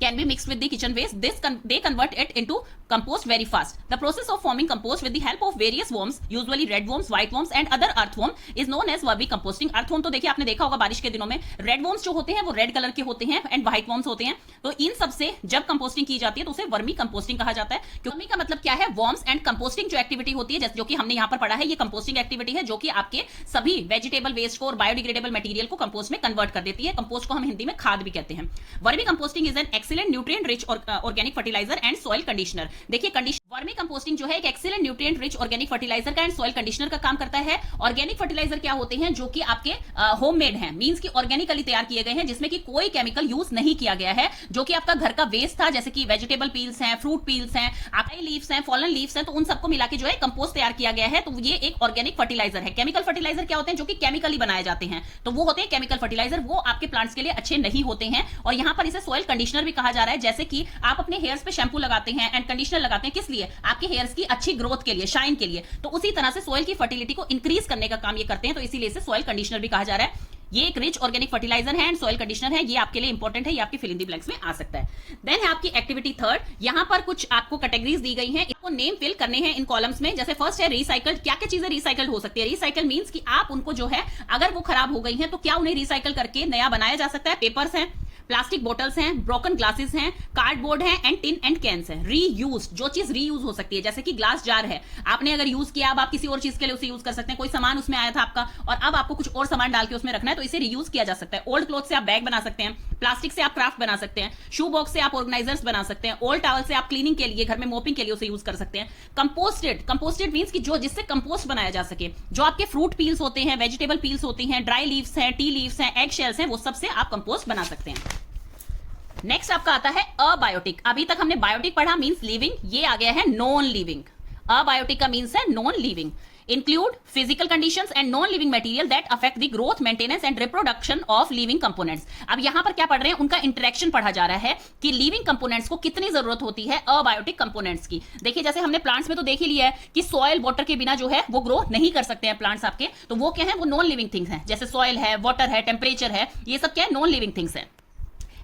Can be mixed with the kitchen waste. They convert it into compost very fast. The process of forming compost with the help of various worms, usually red worms, white worms and other earthworm, is known as vermicomposting। earthworm तो देखिए आपने देखा होगा बारिश के दिनों में, red worms जो होते हैं वो रेड कलर के होते हैं एंड व्हाइट worms होते हैं। तो इन सब से जब कंपोस्टिंग की जाती है तो उसे वर्मी कंपोस्टिंग कहा जाता है। वर्मी का मतलब क्या है, वर्म्स, एंड कंपोस्टिंग जो एक्टिविटी होती है, जो कि हमने यहाँ पर पढ़ा है, ये कंपोस्टिंग एक्टिविटी है जो कि आपके सभी वेजिटेबल वेस्ट को और बायोडिग्रेडेबल मटेरियल को कंपोस्ट में कन्वर्ट कर देती है। कंपोस्ट को हम हिंदी में खाद भी कहते हैं। Vermi composting is an excellent nutrient rich organic fertiliser and soil conditioner. देखिए वर्मी कंपोस्टिंग जो है एक excellent nutrient rich organic fertiliser का एंड सॉइल कंडीशनर का काम करता है। ऑर्गेनिक फर्टिलाइजर क्या होते हैं, जो कि आपके होममेड हैं, मींस की ऑर्गेनिकली तैयार किए गए हैं, जिसमें कि कोई केमिकल यूज नहीं किया गया है, जो कि आपका घर का वेस्ट था, जैसे कि वेजिटेबल पील्स हैं, फ्रूट पील्स हैं, आपकी लीव्स हैं, फॉलन लीव्स हैं, तो उन सबको मिला के जो है कंपोस्ट तैयार किया गया है। तो ये एक ऑर्गेनिक फर्टिलाइजर है। केमिकल फर्टिलाइजर क्या होते हैं, जो कि केमिकली बनाए जाते हैं, तो वो होते हैं केमिकल फर्टिलाइजर, वो आपके प्लांट्स के लिए अच्छे नहीं होते हैं। और यहाँ पर इसे सॉइल कंडीशनर भी कहा जा रहा है। जैसे कि आप अपने हेयर्स पे शैम्पू लगाते हैं एंड कंडीशनर लगाते हैं, किस लिए, आपके हेयर्स की अच्छी ग्रोथ के लिए, शाइन के लिए। तो उसी तरह से सॉइल की फर्टिलिटी को इंक्रीज करने का काम ये करते हैं, तो इसीलिए इसे सॉइल कंडीशनर भी कहा जा रहा है। ये एक रिच ऑर्गेनिक फर्टिलाइजर है एंड सॉइल कंडीशनर है, ये आपके लिए इंपॉर्टेंट है, ये आपकी फिल इन द ब्लैंक्स में आ सकता है। देन है आपकी एक्टिविटी थर्ड, यहाँ पर कुछ आपको कैटेगरीज दी गई हैं, इसको नेम फिल करने हैं इन कॉलम्स में। जैसे फर्स्ट है रिसाइकल्ड। क्या क्या चीजें रिसाइकल्ड हो सकती है, रिसाइकल मींस कि आप उनको जो है अगर वो खराब हो गई हैं तो क्या उन्हें रिसाइकल करके नया बनाया जा सकता है। पेपर्स हैं, प्लास्टिक बोटल्स हैं, ब्रोकन ग्लासेस हैं, कार्डबोर्ड हैं एंड टिन एंड कैंस हैं। रीयूज, जो चीज रीयूज हो सकती है, जैसे कि ग्लास जार है, आपने अगर यूज किया, अब आप किसी और चीज के लिए उसे यूज कर सकते हैं। कोई सामान उसमें आया था आपका और अब आपको कुछ और सामान डाल के उसमें रखना है, तो इसे रीयूज किया जा सकता है। ओल्ड क्लॉथ से आप बैग बना सकते हैं, प्लास्टिक से आप क्राफ्ट बना सकते हैं, शू बॉक्स से आप ऑर्गेनाइजर्स बना सकते हैं, ओल्ड टॉवल से आप क्लीनिंग के लिए, घर में मोपिंग के लिए उसे यूज कर सकते हैं। कंपोस्टेड मींस कि जो जिससे कंपोस्ट बनाया जा सके, जो आपके फ्रूट पील्स होते हैं, वेजिटेबल पील्स होती हैं, ड्राई लीव्स हैं, टी लीव्स हैं, एग शेल्स हैं, वो सबसे आप कंपोस्ट बना सकते हैं। नेक्स्ट आपका आता है अबायोटिक। अभी तक हमने बायोटिक पढ़ा मींस लिविंग, ये आ गया है नॉन लिविंग। अबायोटिक का मींस है non living. Include physical conditions and non living material that affect the growth, maintenance and reproduction of living components. अब यहां पर क्या पढ़ रहे हैं, उनका इंटरेक्शन पढ़ा जा रहा है कि लिविंग कंपोनेंट्स को कितनी जरूरत होती है अबायोटिक कंपोनेंट्स की। देखिए जैसे हमने प्लांट्स में तो देख ही लिया है कि सॉइल वाटर के बिना जो है वो ग्रो नहीं कर सकते हैं प्लांट्स आपके, तो वो क्या है, वो नॉन लिविंग थिंग्स हैं। जैसे सॉइल है, वाटर है, टेम्परेचर है, ये सब क्या है, नॉन लिविंग थिंग्स है।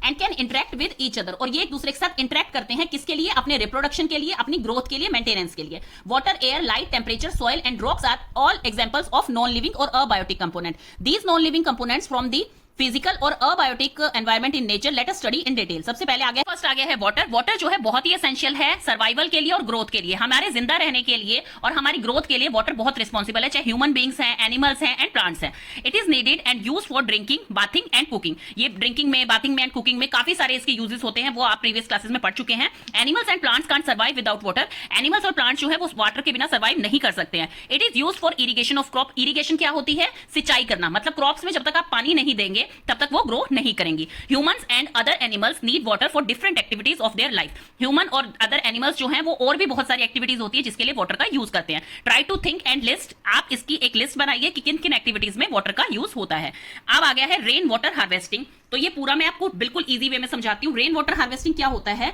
And can interact with each other, और ये एक दूसरे के साथ इंटरेक्ट करते हैं, किसके लिए, अपने रिप्रोडक्शन के लिए, अपनी ग्रोथ के लिए, मेंटेनेंस के लिए। Water, air, light, temperature, soil and rocks are all examples of non living और abiotic component. These non living components from the physical और abiotic environment in nature, let us study in detail. सबसे पहले आ गया, first आ गया है water. Water जो है बहुत ही एसेंशियल है सर्वाइवल के लिए और ग्रोथ के लिए, हमारे जिंदा रहने के लिए और हमारी ग्रोथ के लिए वाटर बहुत रिस्पॉन्सिबल है, चाहे ह्यूमन बींग्स हैं, एनिमल्स हैं एंड प्लांट्स हैं। It is needed and use for drinking, bathing and cooking. ये ड्रिंकिंग में, बाथिंग में एंड कुकिंग में काफी सारे इसके यूजेस होते हैं, वो आप प्रीवियस क्लासेस में पढ़ चुके हैं। Animals and plants can't survive without water. Animals और प्लांट्स जो है वो वाटर के बिना सर्वाइव नहीं कर सकते हैं। It is use for irrigation of crop. Irrigation क्या होती है, सिंचाई करना, मतलब क्रॉप्स में जब तक आप पानी नहीं देंगे करेंगे तब तक वो ग्रो नहीं करेंगी। Humans and other animals need water for different activities of their life. Human और अदर एनिमल्स जो हैं वो और भी बहुत सारी एक्टिविटीज होती है जिसके लिए वाटर का यूज करते हैं। Try to think and list, आप इसकी एक लिस्ट बनाइए कि किन किन एक्टिविटीज में वाटर का यूज होता है। अब आ गया है रेन वाटर हार्वेस्टिंग। तो ये पूरा मैं आपको बिल्कुल इजी वे में समझाती हूँ। रेन वाटर हार्वेस्टिंग क्या होता है?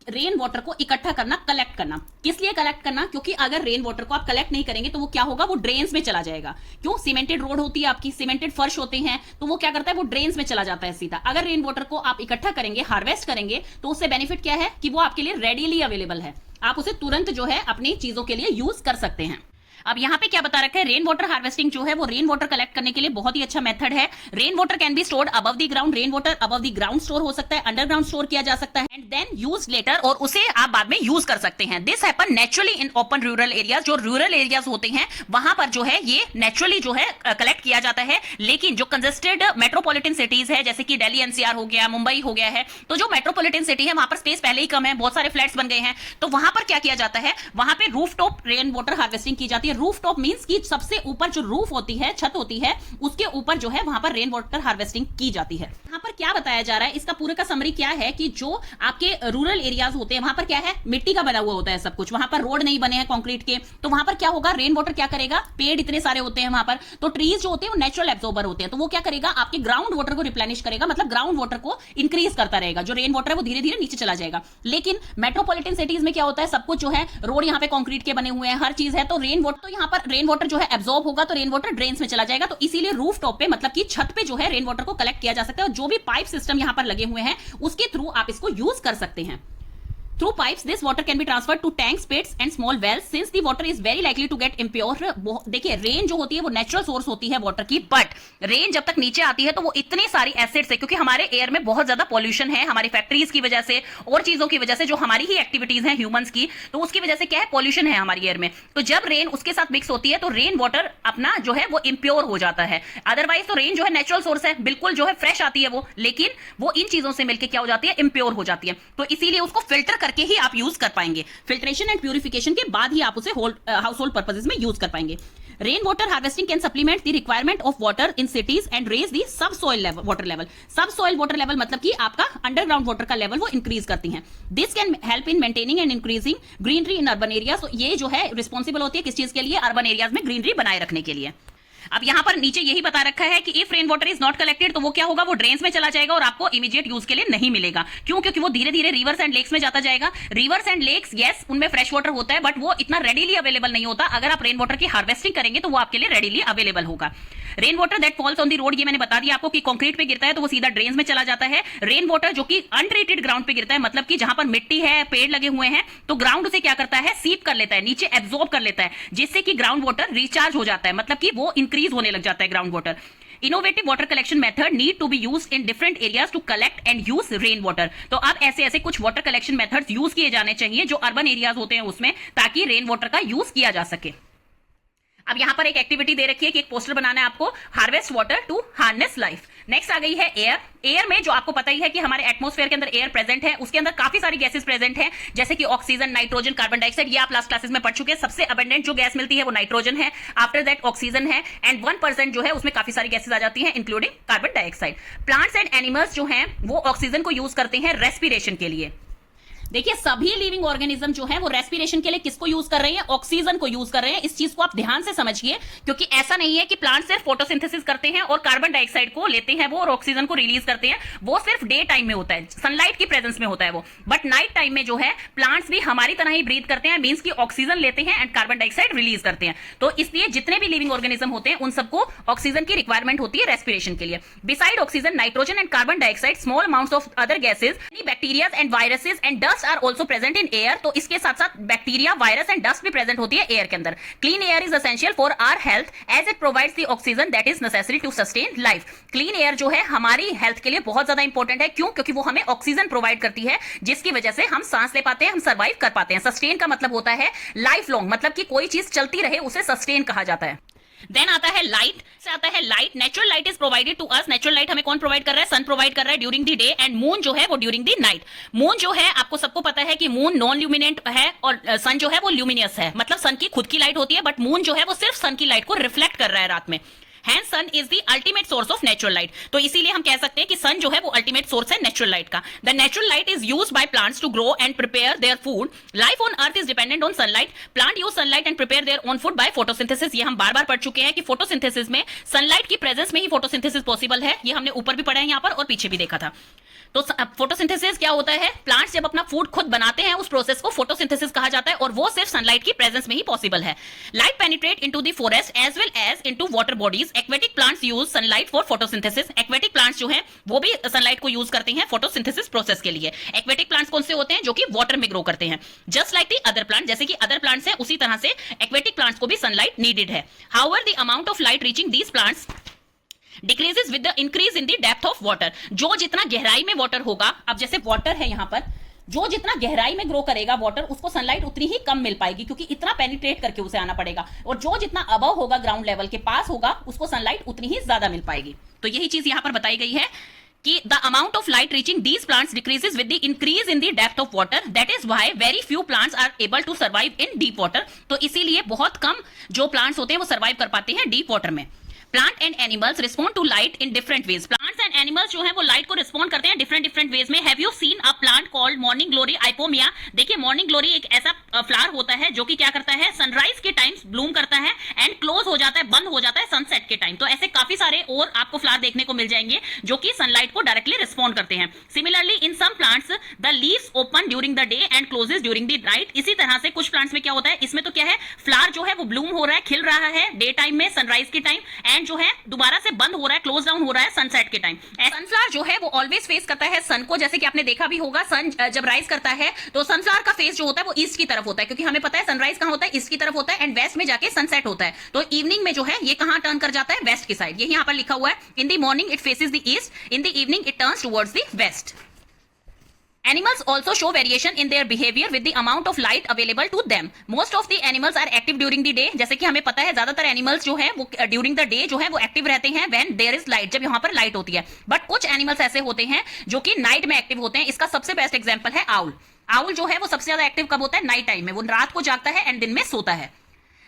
रेन वाटर को इकट्ठा करना, कलेक्ट करना। किस लिए कलेक्ट करना? क्योंकि अगर रेन वाटर को आप कलेक्ट नहीं करेंगे तो वो क्या होगा, वो ड्रेन्स में चला जाएगा। क्यों? सीमेंटेड रोड होती है आपकी, सीमेंटेड फर्श होते हैं, तो वो क्या करता है, वो ड्रेन्स में चला जाता है सीधा। अगर रेन वाटर को आप इकट्ठा करेंगे, हार्वेस्ट करेंगे, तो उससे बेनिफिट क्या है कि वो आपके लिए रेडीली अवेलेबल है, आप उसे तुरंत जो है अपनी चीजों के लिए यूज कर सकते हैं। अब यहाँ पे क्या बता रखा है, रेन वाटर हार्वेस्टिंग जो है वो रेन वाटर कलेक्ट करने के लिए बहुत ही अच्छा मेथड है। Rain water can be stored above the ground. Rain water above the ground store हो सकता है, अंडरग्राउंड स्टोर किया जा सकता है, एंड देन यूज लेटर, और उसे आप बाद में यूज कर सकते हैं। This happen naturally in open rural areas. जो रूरल एरियाज होते हैं वहां पर जो है ये नेचुरली जो है कलेक्ट किया जाता है। लेकिन जो कंजेस्टेड मेट्रोपॉलिटन सिटीज है जैसे कि दिल्ली एनसीआर हो गया, मुंबई हो गया है, तो जो मेट्रोपॉलिटन सिटी है वहां पर स्पेस पहले ही कम है, बहुत सारे फ्लैट्स बन गए हैं, तो वहां पर क्या किया जाता है, वहां पे रूफटॉप रेन वाटर हार्वेस्टिंग की जाती है। रूफटॉप मींस कि सबसे ऊपर जो रूफ होती है, छत होती है, उसके ऊपर जो है वहां पर रेन वाटर हार्वेस्टिंग की जाती है। यहाँ पर क्या बताया जा रहा है, इसका पूरे का समरी क्या है कि जो आपके रूरल एरियाज होते हैं वहां पर क्या है, मिट्टी का बना हुआ होता है सब कुछ, वहां पर रोड नहीं बने हैं कंक्रीट के, तो वहां पर क्या होगा, रेन वाटर क्या करेगा, पेड़ इतने सारे होते हैं वहां पर, तो ट्रीज जो होते हैं वो नेचुरल एब्जॉर्बर होते हैं, तो वो क्या करेगा, आपके ग्राउंड वाटर को रिप्लेनिश करेगा, मतलब ग्राउंड वाटर को इंक्रीज करता रहेगा। जो रेन वाटर है वो धीरे धीरे नीचे चला जाएगा। लेकिन मेट्रोपॉलिटन सिटीज में क्या होता है, सब कुछ जो है रोड यहाँ पे कंक्रीट के बने हुए हैं, हर चीज है, तो रेन वाटर, तो यहाँ पर रेन वाटर जो है एब्जॉर्ब होगा, तो रेन वाटर ड्रेन्स में चला जाएगा। तो इसीलिए रूफ टॉप पे, मतलब कि छत पे जो है रेन वाटर को कलेक्ट किया जा सकता है, और जो भी पाइप सिस्टम यहां पर लगे हुए हैं उसके थ्रू आप इसको यूज कर सकते हैं। Through pipes, this water can be transferred to tanks, pits and small wells. Since the water is very likely to get impure, देखिए रेन जो होती है वो नेचुरल सोर्स होती है वाटर की, बट रेन जब तक नीचे आती है तो वो इतनी सारी एसिड्स है, क्योंकि हमारे एयर में बहुत ज्यादा पॉल्यूशन है, हमारी फैक्ट्रीज की वजह से और चीजों की वजह से, जो हमारी ही एक्टिविटीज हैं ह्यूमंस की, तो उसकी वजह से क्या है, पॉल्यूशन है हमारी एयर में। तो जब रेन उसके साथ मिक्स होती है तो रेन वाटर अपना जो है वो इम्प्योर हो जाता है। अदरवाइज तो रेन जो है नेचुरल सोर्स है, बिल्कुल जो है फ्रेश आती है वो, लेकिन वो इन चीजों से मिलकर क्या हो जाती है, इम्प्योर हो जाती है। तो इसीलिए उसको फिल्टर करके ही आप यूज पाएंगे। फिल्ट्रेशन एंड प्यूरिफिकेशन के बाद ही आप उसे हाउस होल्ड पर्पसेस में यूज कर पाएंगे। Rain water harvesting can supplement the requirement of water in cities and raise the sub soil water level. Sub soil water level मतलब कि आपका अंडरग्राउंड वाटर का लेवल वो इंक्रीज करती हैं। This can help in maintaining and increasing greenery in urban areas. तो ये जो है रिस्पॉन्सिबल होती है किस चीज के लिए, अर्बन एरियाज में ग्रीनरी बनाए रखने के लिए। अब यहां पर नीचे यही बता रखा है कि if rain water is not collected, तो वो क्या होगा, वो ड्रेन्स में चला जाएगा और आपको इमीडिएट यूज के लिए नहीं मिलेगा। क्यों? क्योंकि वो धीरे धीरे रिवर्स एंड लेक्स में जाता जाएगा। रिवर्स एंड लेक्स, यस, उनमें फ्रेश वाटर होता है, बट वो इतना रेडीली अवेलेबल नहीं होता। अगर आप रेन वाटर की हार्वेस्टिंग करेंगे तो वो आपके लिए रेडीली अवेलेबल होगा। Rain water that falls on the road, ये मैंने बता दिया आपको कि कंक्रीट पे गिरता है तो वो सीधा ड्रेन्स में चला जाता है। रेन वाटर जो कि अनट्रीटेड ग्राउंड पे गिरता है, मतलब कि जहां पर मिट्टी है, पेड़ लगे हुए हैं, तो ग्राउंड उसे क्या करता है, सीप कर लेता है, नीचे एब्जॉर्ब कर लेता है, जिससे कि ग्राउंड वाटर रिचार्ज हो जाता है, मतलब कि वो इंक्रीज होने लग जाता है ground water. Innovative water collection method need to be used in different areas to collect and use rain water. तो अब ऐसे ऐसे कुछ वाटर कलेक्शन मेथड्स यूज किए जाने चाहिए जो अर्बन एरियाज होते हैं उसमें, ताकि रेन वाटर का यूज किया जा सके। अब यहां पर एक एक्टिविटी दे रखी है कि एक पोस्टर बनाना है आपको, harvest water to harness life. Next आ गई है एयर। एयर में जो आपको पता ही है कि हमारे एटमॉस्फेयर के अंदर एयर प्रेजेंट है, उसके अंदर काफी सारी गैसेस प्रेजेंट है, जैसे कि ऑक्सीजन, नाइट्रोजन, कार्बन डाइऑक्साइड। ये आप लास्ट क्लासेस में पढ़ चुके हैं। सबसे अबंडेंट जो गैस मिलती है वो नाइट्रोजन है, आफ्टर दैट ऑक्सीजन है, एंड 1% जो है उसमें काफी सारी गैसेस आ जाती हैं, including carbon dioxide. Plants and animals जो हैं वो ऑक्सीजन को यूज करते हैं रेस्पिरेशन के लिए। देखिए सभी लिविंग ऑर्गेनिज्म जो है वो रेस्पिरेशन के लिए किसको यूज कर रहे हैं, ऑक्सीजन को यूज कर रहे हैं। इस चीज को आप ध्यान से समझिए, क्योंकि ऐसा नहीं है कि प्लांट सिर्फ फोटोसिंथेसिस करते हैं और कार्बन डाइऑक्साइड को लेते हैं वो और ऑक्सीजन को रिलीज करते हैं। वो सिर्फ डे टाइम में होता है, सनलाइट की प्रेजेंस में होता है वो, बट नाइट टाइम में जो है प्लांट्स भी हमारी तरह ही ब्रीथ करते हैं, मींस की ऑक्सीजन लेते हैं एंड कार्बन डाइऑक्साइड रिलीज करते हैं। तो इसलिए जितने भी लिविंग ऑर्गेनिज्म होते हैं उन सबको ऑक्सीजन की रिक्वायरमेंट होती है रेस्पिरेशन के लिए। Besides oxygen, nitrogen and carbon dioxide, small amounts of other gases, bacteria and viruses and dust are also present in air. तो इसके साथ साथ बैक्टीरिया, वायरस एंड डस्ट भी प्रेजेंट होती है एयर के अंदर। Clean air is essential for our health as it provides the oxygen that is necessary to sustain life. Clean air जो है हमारी हेल्थ के लिए बहुत ज्यादा इंपॉर्टेंट है। क्यों? क्योंकि वो हमें ऑक्सीजन प्रोवाइड करती है, जिसकी वजह से हम सांस ले पाते हैं, हम सर्वाइव कर पाते हैं। सस्टेन का मतलब होता है लाइफ लॉन्ग, मतलब कि कोई चीज चलती रहे उसे सस्टेन कहा जाता है। देन आता है लाइट। से आता है light. Natural light is provided to us. Natural light हमें कौन प्रोवाइड कर रहा है? सन प्रोवाइड कर रहा है during the day, and moon जो है वो ड्यूरिंग द नाइट। मून जो है आपको सबको पता है कि मून नॉन ल्यूमिनेंट है और सन जो है वो ल्यूमिनियस है, मतलब सन की खुद की लाइट होती है, बट मून जो है वो सिर्फ सन की लाइट को रिफ्लेक्ट कर रहा है रात में। Hence sun is the ultimate source of natural light. तो इसीलिए हम कह सकते हैं कि सन जो है वो ultimate source है natural light का. The natural light is used by plants to grow and prepare their food. Life on earth is dependent on sunlight. Plant use sunlight and prepare their own food by photosynthesis. ये हम बार-बार पढ़ चुके हैं कि photosynthesis में sunlight की presence में ही photosynthesis possible है. ये हमने ऊपर भी पढ़ा है यहाँ पर और पीछे भी देखा था. तो फोटोसिंथेसिस क्या होता है? प्लांट्स जब अपना फूड खुद बनाते हैं उस प्रोसेस को फोटोसिंथेसिस कहा जाता है और वो सिर्फ सनलाइट की प्रेजेंस में ही पॉसिबल है. Light penetrate into the forest as well as into water bodies. Aquatic plants use sunlight for photosynthesis. Aquatic plants जो हैं वो भी सनलाइट को यूज करते हैं फोटोसिंथेसिस प्रोसेस के लिए. एक्वेटिक प्लांट्स कौन से होते हैं? जो कि वाटर में ग्रो करते हैं. Just like the other plant, जैसे कि अदर प्लांट्स हैं उसी तरह से एक्वेटिक प्लांट्स को भी सनलाइट नीडेड है. However the amount of light reaching these plants decreases with the increase in the depth of water. जो जितना गहराई में वाटर होगा, अब जैसे वाटर है यहाँ पर, जो जितना गहराई में ग्रो करेगा वाटर उसको सनलाइट उतनी ही कम मिल पाएगी क्योंकि इतना पेनिट्रेट करके उसे आना पड़ेगा. और जो जितना अबव होगा, ग्राउंड लेवल के पास होगा, उसको सनलाइट उतनी ही ज्यादा मिल पाएगी. तो यही चीज यहाँ पर बताई गई है कि the amount of light reaching these plants decreases with the increase in the depth of water. That is why very few plants are able to survive in deep water. तो इसीलिए बहुत कम जो प्लांट्स होते हैं वो सर्वाइव कर पाते हैं डीप वाटर में. Plant and animals respond to light in different ways. Plants and animals जो है वो लाइट को रिस्पॉन्ड करते हैं डिफरेंट वेज में. Have you seen a plant called morning glory ipomoea? देखिए मॉर्निंग ग्लोरी एक ऐसा फ्लावर होता है जो कि क्या करता है, सनराइज के टाइम ब्लूम करता है एंड क्लोज हो जाता है, बंद हो जाता है सनसेट के टाइम. तो ऐसे काफी सारे और आपको फ्लावर देखने को मिल जाएंगे जो कि सनलाइट को डायरेक्टली रिस्पॉन्ड करते हैं. Similarly in some plants the leaves open during the day and closes during the night. इसी तरह से कुछ प्लांट्स में क्या होता है, इसमें तो क्या है, फ्लावर जो है वो ब्लूम हो रहा है, खिल रहा है डे टाइम में सनराइज के टाइम, एंड जो है दोबारा से बंद हो रहा है, क्लोज डाउन हो रहा है सनसेट के टाइम. सनफ्लावर जो है वो ऑलवेज फेस करता है सन को. जैसे कि आपने देखा भी होगा, सन जब राइज करता है तो सनफ्लावर का फेस जो होता है वो ईस्ट की तरफ होता है क्योंकि हमें पता है सनराइज कहां होता है, ईस्ट की तरफ होता है एंड वेस्ट में जाके सनसेट होता है. तो इवनिंग में जो है ये कहां टर्न कर जाता है, वेस्ट की साइड. यही यहां पर लिखा हुआ है, in the morning it faces the east, in the evening it turns towards the west. Animals also show variation in their behavior with the amount of light available to them. Most of the animals are active during the day. जैसे कि हमें पता है ज्यादातर animals जो है वो during the day जो है वो एक्टिव रहते हैं when there is light, जब यहाँ पर लाइट होती है. बट कुछ एनिमल्स ऐसे होते हैं जो कि नाइट में एक्टिव होते हैं. इसका सबसे बेस्ट एग्जाम्पल है आउल. आउल जो है वो सबसे ज्यादा एक्टिव कब होता है, नाइट टाइम में. वो रात को जागता है एंड दिन में सोता है.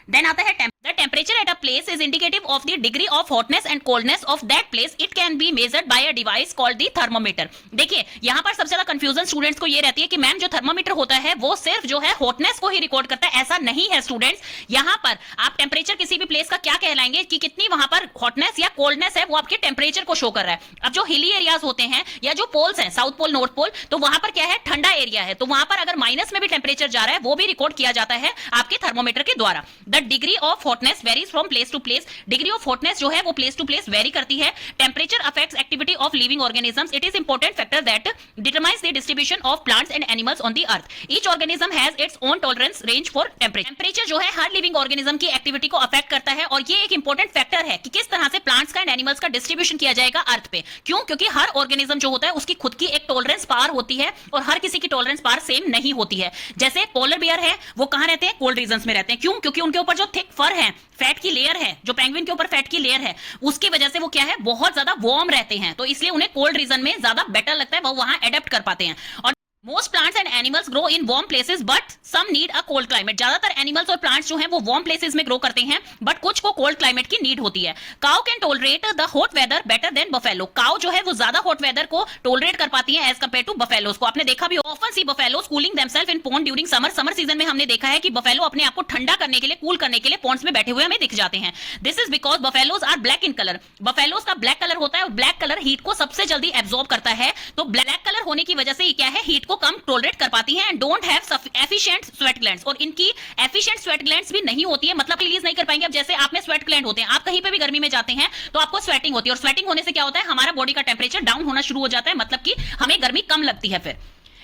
देन आता है the temperature at a place is indicative of the degree of hotness and coldness of that place. It can be measured by a device called the thermometer. देखिए यहाँ पर सबसे ज्यादा कंफ्यूजन स्टूडेंट्स को ये रहती है कि मैम जो थर्मोमीटर होता है वो सिर्फ जो है हॉटनेस को ही रिकॉर्ड करता है. ऐसा नहीं है स्टूडेंट्स. यहाँ पर आप टेम्परेचर किसी भी प्लेस का क्या कहलाएंगे कि कितनी वहां पर हॉटनेस या कोल्डनेस है, वो आपके टेम्परेचर को शो कर रहा है. अब जो हिली एरियाज होते हैं या जो पोल्स हैं, साउथ पोल नॉर्थ पोल, तो वहां पर क्या है, ठंडा एरिया है, तो वहां पर अगर माइनस में भी टेम्परेचर जा रहा है वो भी रिकॉर्ड किया जाता है आपके थर्मोमीटर के द्वारा. The degree of hotness varies from place to place. Degree of hotness जो है वो प्लेस टू प्लेस वेरी करती है. Temperature affects activity of living organisms. It is important factor that determines the distribution of plants and animals on the earth. Each organism has its own tolerance range for temperature. Temperature जो है हर living organism की activity को affect करता है और ये एक इंपॉर्टेंट फैक्टर है कि किस तरह से प्लांट्स का एंड एनिमल्स का डिस्ट्रीब्यूशन किया जाएगा अर्थ पे. क्यों? क्योंकि हर ऑर्गेनिज्म जो होता है उसकी खुद की एक टॉलरेंस पावर होती है और हर किसी की टॉलरेंस पावर सेम नहीं होती है. जैसे पोलर बियर है, वो कहां रहते हैं, कोल्ड रीजन्स में रहते हैं. क्यों? क्योंकि उनके ऊपर जो थिक फर है, फैट की लेयर है, जो पेंगुइन के ऊपर फैट की लेयर है, उसकी वजह से वो क्या है, बहुत ज्यादा वार्म रहते हैं. तो इसलिए उन्हें कोल्ड रीजन में ज्यादा बेटर लगता है, वो वहां एडेप्ट कर पाते हैं. और Most plants and animals grow in warm places, but some need a cold climate. ज्यादातर एनिमल्स और प्लांट्स जो हैं वो वार्म प्लेसेस में ग्रो करते हैं, बट कुछ को कोल्ड क्लाइमेट की नीड होती है. Cow can tolerate the hot weather better than buffalo. Cow जो है वो ज्यादा हॉट वेदर को टॉलरेट कर पाती है एज कंपेयर टू बफेलोस को. आपने देखा भी, often see buffaloes cooling themselves in pond during summer. Summer season में हमने देखा है कि बफेलो अपने आप को ठंडा करने के लिए, कूल करने के लिए पॉन्ड्स में बैठे हुए हमें दिख जाते हैं. This is because buffaloes are black in colour. Buffaloes का ब्लैक कलर होता है और ब्लैक कलर हीट को सबसे जल्दी एब्जॉर्ब करता है. तो ब्लैक कलर होने की वजह से ये क्या है, हीट को कम टॉलरेट कर पाती हैं and don't have efficient sweat glands. और इनकी एफिशिएंट स्वेट ग्लैंड्स भी नहीं होती है, मतलब रिलीज नहीं कर पाएंगे. अब जैसे आप में स्वेट ग्लैंड होते हैं, आप कहीं पे भी गर्मी में जाते हैं तो आपको स्वेटिंग होती है, और स्वेटिंग होने से क्या होता है, हमारा बॉडी का टेम्परेचर डाउन होना शुरू हो जाता है, मतलब कि हमें गर्मी कम लगती है. फिर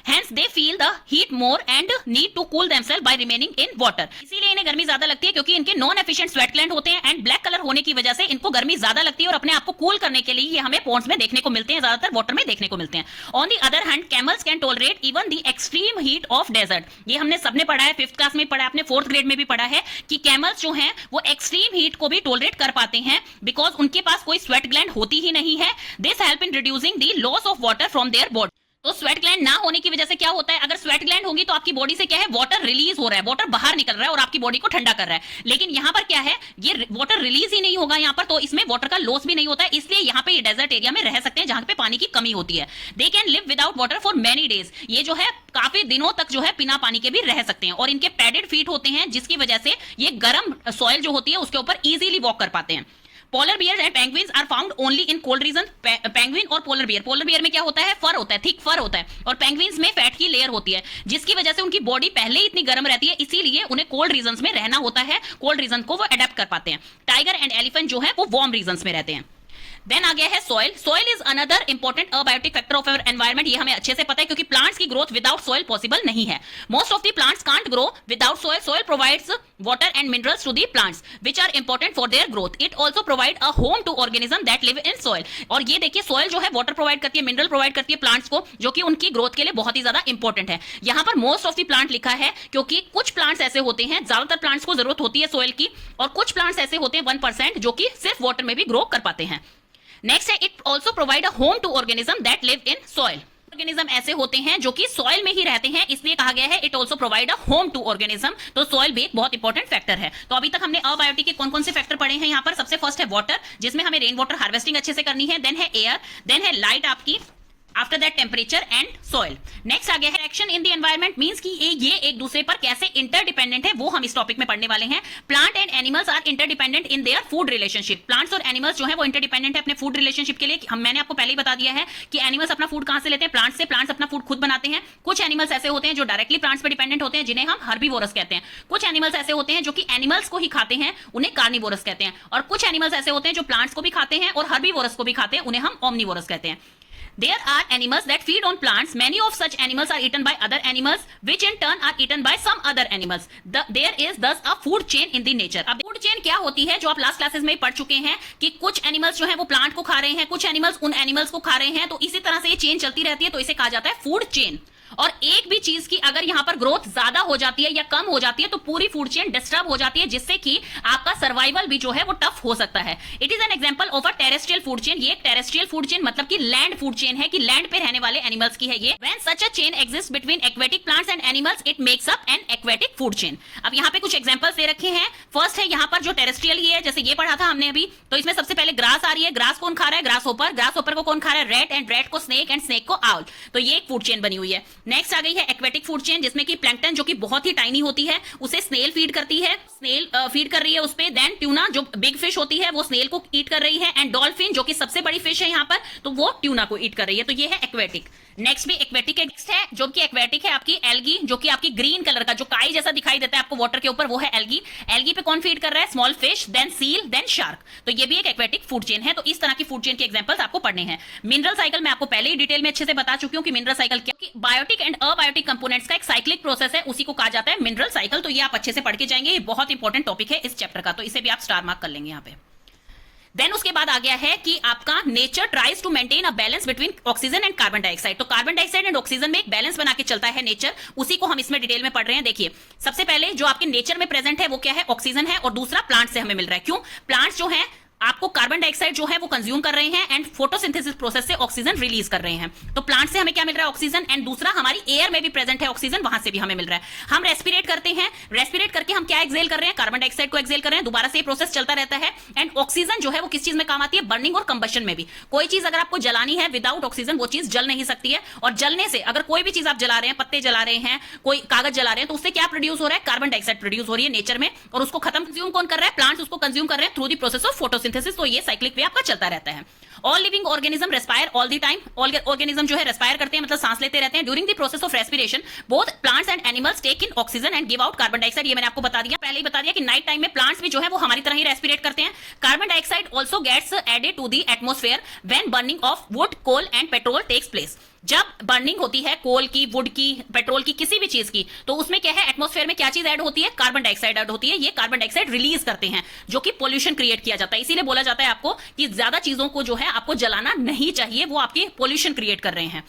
Hence they feel the heat more and need to cool themselves by remaining in water. इसीलिए इन्हें गर्मी ज्यादा लगती है क्योंकि इनके नॉन एफिशिएंट स्वेट ग्लैंड होते हैं एंड ब्लैक कलर होने की वजह से इनको गर्मी ज्यादा लगती है और अपने आप को कूल करने के लिए ये हमें पॉन्ड्स में देखने को मिलते हैं, ज्यादातर वाटर में देखने को मिलते हैं. On the other hand camels can tolerate even the extreme heat of desert. ये हमने सबने पढ़ा है, 5th क्लास में पढ़ा है, अपने 4th ग्रेड में भी पढ़ा है कि कैमल्स जो हैं वो एक्सट्रीम हीट को भी टॉलरेट कर पाते हैं बिकॉज उनके पास कोई स्वेट ग्लैंड होती ही नहीं है. This help in reducing the loss of water from their body. तो स्वेट ग्लैंड ना होने की वजह से क्या होता है, अगर स्वेट ग्लैंड होगी तो आपकी बॉडी से क्या है, वाटर रिलीज हो रहा है, वाटर बाहर निकल रहा है और आपकी बॉडी को ठंडा कर रहा है। लेकिन यहाँ पर क्या है, ये वाटर रिलीज ही नहीं होगा यहाँ पर, तो इसमें वाटर का लॉस भी नहीं होता है, इसलिए यहाँ पे ये डेजर्ट एरिया में रह सकते हैं जहां पे पानी की कमी होती है। They can live without water for many days, ये जो है काफी दिनों तक जो है बिना पानी के भी रह सकते हैं। और इनके पैडेड फीट होते हैं जिसकी वजह से ये गर्म सॉइल जो होती है उसके ऊपर इजीली वॉक कर पाते हैं। Polar bear and penguins are found only in cold region. Penguin और पोलर बियर में क्या होता है, फर होता है, थिक फर होता है, और पेंगुइन्स में फैट की लेयर होती है, जिसकी वजह से उनकी बॉडी पहले ही इतनी गर्म रहती है, इसीलिए उन्हें कोल्ड रीजन में रहना होता है, कोल्ड रीजन को वो अडेप्ट कर पाते हैं। टाइगर एंड एलिफेंट जो है वो वार्म रीजन में रहते हैं। देन आ गया है soil. Soil is another important abiotic factor of our environment, ये हमें अच्छे से पता है क्योंकि प्लांट्स की ग्रोथ विदाउट सॉइल पॉसिबल नहीं है। Most of the plants can't grow without soil. Soil provides water and minerals to the plants which are important for their growth. It also provide a home to organism that live in soil. और ये देखिए soil जो है water provide करती है, mineral provide करती है plants को, जो कि उनकी ग्रोथ के लिए बहुत ही ज्यादा इंपॉर्टेंट है। यहाँ पर मोस्ट ऑफ द प्लांट लिखा है क्योंकि कुछ प्लांट्स ऐसे होते हैं, ज्यादातर प्लांट्स को जरूरत होती है सॉइल की, और कुछ प्लांट्स ऐसे होते हैं 1% जो कि सिर्फ वाटर में भी ग्रो कर पाते हैं। नेक्स्ट है, it also provide a home to organism that live in soil. Organism ऐसे होते हैं जो कि सॉइल में ही रहते हैं, इसलिए कहा गया है it also provide a home to organism. तो सॉइल भी एक बहुत इंपॉर्टेंट फैक्टर है। तो अभी तक हमने अबायोटिक के कौन कौन से फैक्टर पढ़े हैं यहाँ पर। सबसे फर्स्ट है वाटर, जिसमें हमें रेन वाटर हार्वेस्टिंग अच्छे से करनी है। देन है एयर, देन है लाइट आपकी, after that temperature and soil. Next आ गया है action in the environment, means कि ये एक दूसरे पर कैसे इंटरडिपेंडेंट है, वो हम इस टॉपिक में पढ़ने वाले हैं। Plant and animals are interdependent in their food relationship. Plants और एनिमल्स जो है वो इंटरडिपेंडेंट है अपने फूड रिलेशनशिप के लिए। मैंने आपको पहले ही बता दिया है कि एनिमल्स अपना फूड कहां से लेते हैं, प्लांट्स से। प्लांट्स अपना फूड खुद बनाते हैं। कुछ एनिमल्स ऐसे होते हैं जो डायरेक्टली प्लांट्स पर डिपेंडेंट होते हैं, जिन्हें हम हर्बीवोरस कहते हैं। कुछ एनिमल्स ऐसे होते हैं जो कि एनिमल्स को ही खाते हैं, उन्हें कार्निवोरस कहते हैं। और कुछ एनिमल्स ऐसे होते हैं जो प्लांट्स को भी खाते हैं और हर्बीवोरस को भी खाते हैं, उन्हें हम ओमनीवोरस कहते हैं। There are animals that feed on plants. Many of such animals are eaten by other animals, which in turn are eaten by some other animals. There is thus a food chain in the nature. अब food chain क्या होती है, जो आप last classes में पढ़ चुके हैं कि कुछ एनिमल्स जो है वो प्लांट को खा रहे हैं, कुछ एनिमल्स उन एनिमल्स को खा रहे हैं, तो इसी तरह से ये चेन चलती रहती है, तो इसे कहा जाता है फूड चेन। और एक भी चीज की अगर यहां पर ग्रोथ ज्यादा हो जाती है या कम हो जाती है तो पूरी फूड चेन डिस्टर्ब हो जाती है, जिससे कि आपका सर्वाइवल भी जो है वो टफ हो सकता है। It is an example of a terrestrial food chain. ये एक टेरेस्ट्रियल फूड चेन मतलब कि लैंड फूड चेन है, कि लैंड पे रहने वाले एनिमल्स की है ये। When such a chain exist between aquatic plants and animals, it makes up an aquatic food chain. अब यहाँ पे कुछ एग्जांपल्स दे रखे हैं। फर्स्ट है यहाँ पर जो टेरेस्ट्रियल ही है, जैसे ये पढ़ा था हमने अभी, तो इसमें सबसे पहले ग्रास आ रही है। ग्रास कौन खा रहा है, ग्रास होपर। ग्रास होपर को कौन खा रहा है, रैट, एंड रैट को स्नेक, एंड स्नेक को आउल। तो ये एक फूड चेन बनी हुई है। नेक्स्ट आ गई है एक्वेटिक फूड चेन, जिसमें कि प्लैंकटन जो कि बहुत ही टाइनी होती है उसे स्नेल फीड करती है, स्नेल फीड कर रही है उस पे। देन ट्यूना जो बिग फिश होती है वो स्नेल को ईट कर रही है, एंड डॉल्फिन जो कि सबसे बड़ी फिश है यहाँ पर, तो वो ट्यूना को ईट कर रही है। तो ये है एक्वेटिक। नेक्स्ट भी एक्वेटिक है, जो कि एक्वेटिक है आपकी एल्गी, जो कि आपकी ग्रीन कलर का जो काई जैसा दिखाई देता है आपको वाटर के ऊपर, वो है एल्गी। एल्गी पे कौन फीड कर रहा है, small fish, then seal, then shark. तो ये भी एक एक्वेटिक फूड चेन है। तो इस तरह की फूड चेन के एग्जांपल्स आपको पढ़ने हैं। मिनरल साइकिल मैं आपको पहले ही डिटेल में अच्छे से बता चुकी हूं कि मिनरल साइकिल क्या, कि बायोटिक एंड अबायोटिक कंपोनेंट्स का एक साइक्लिक प्रोसेस है, उसी को कहा जाता है मिनरल साइकिल। तो ये आप अच्छे से पढ़ के जाएंगे, ये बहुत इंपॉर्टेंट टॉपिक है इस चैप्टर का, तो इसे भी आप स्टार मार्क कर लेंगे यहाँ पे। देन उसके बाद आ गया है कि आपका nature tries to maintain a balance between oxygen and carbon dioxide. तो कार्बन डाइऑक्साइड एंड ऑक्सीजन में एक बैलेंस बना के चलता है नेचर, उसी को हम इसमें डिटेल में पढ़ रहे हैं। देखिए सबसे पहले जो आपके नेचर में प्रेजेंट है वो क्या है, ऑक्सीजन है, और दूसरा प्लांट से हमें मिल रहा है। क्यों, प्लांट्स जो है आपको कार्बन डाइऑक्साइड जो है वो कंज्यूम कर रहे हैं एंड फोटोसिंथेसिस प्रोसेस से ऑक्सीजन रिलीज कर रहे हैं। तो प्लांट से हमें क्या मिल रहा है, ऑक्सीजन, एंड दूसरा हमारी एयर में भी प्रेजेंट है ऑक्सीजन, वहां से भी हमें मिल रहा है। हम रेस्पिरेट करते हैं, रेस्पिरेट करके हम क्या एक्सेल कर रहे हैं, कार्बन डाइऑक्साइड को एक्सेल कर रहे हैं, दोबारा से ये प्रोसेस चलता रहता है। एंड ऑक्सीजन जो है वो किस चीज में काम आती है, बर्निंग और कंबशन में भी। कोई चीज अगर आपको जलानी है विदाउट ऑक्सीजन वो चीज जल नहीं सकती है, और जलने से अगर कोई भी चीज आप जला रहे हैं, पत्ते जला रहे हैं, कोई कागज जला रहे हैं, तो उससे क्या प्रोड्यूस हो रहा है, कार्बन डाइऑक्साइड प्रोड्यूस हो रही है नेचर में, और उसको खत्म कंज्यूम कौन कर रहा है, प्लांट्स उसको कंज्यूम कर रहे हैं through the process of photosynthesis. तो ये साइक्लिक वे आपका चलता रहता है। All living organism respire all the time. Organism जो है रेस्पायर करते हैं, मतलब सांस लेते रहते हैं। During the process of respiration both plants and animals take in oxygen and give out carbon dioxide. ये मैंने आपको बता दिया, पहले ही बता दिया कि नाइट टाइम में प्लांट्स भी जो है वो हमारी तरह ही रेस्पिरेट करते हैं। Carbon dioxide also gets added to the atmosphere when burning of wood, coal and petrol takes place. जब बर्निंग होती है कोल की, वुड की, पेट्रोल की, किसी भी चीज की, तो उसमें क्या है, एटमॉस्फेयर में क्या चीज ऐड होती है, कार्बन डाइऑक्साइड ऐड होती है। ये कार्बन डाइऑक्साइड रिलीज करते हैं, जो कि पोल्यूशन क्रिएट किया जाता है। इसीलिए बोला जाता है आपको कि ज्यादा चीजों को जो है आपको जलाना नहीं चाहिए, वो आपकी पोल्यूशन क्रिएट कर रहे हैं।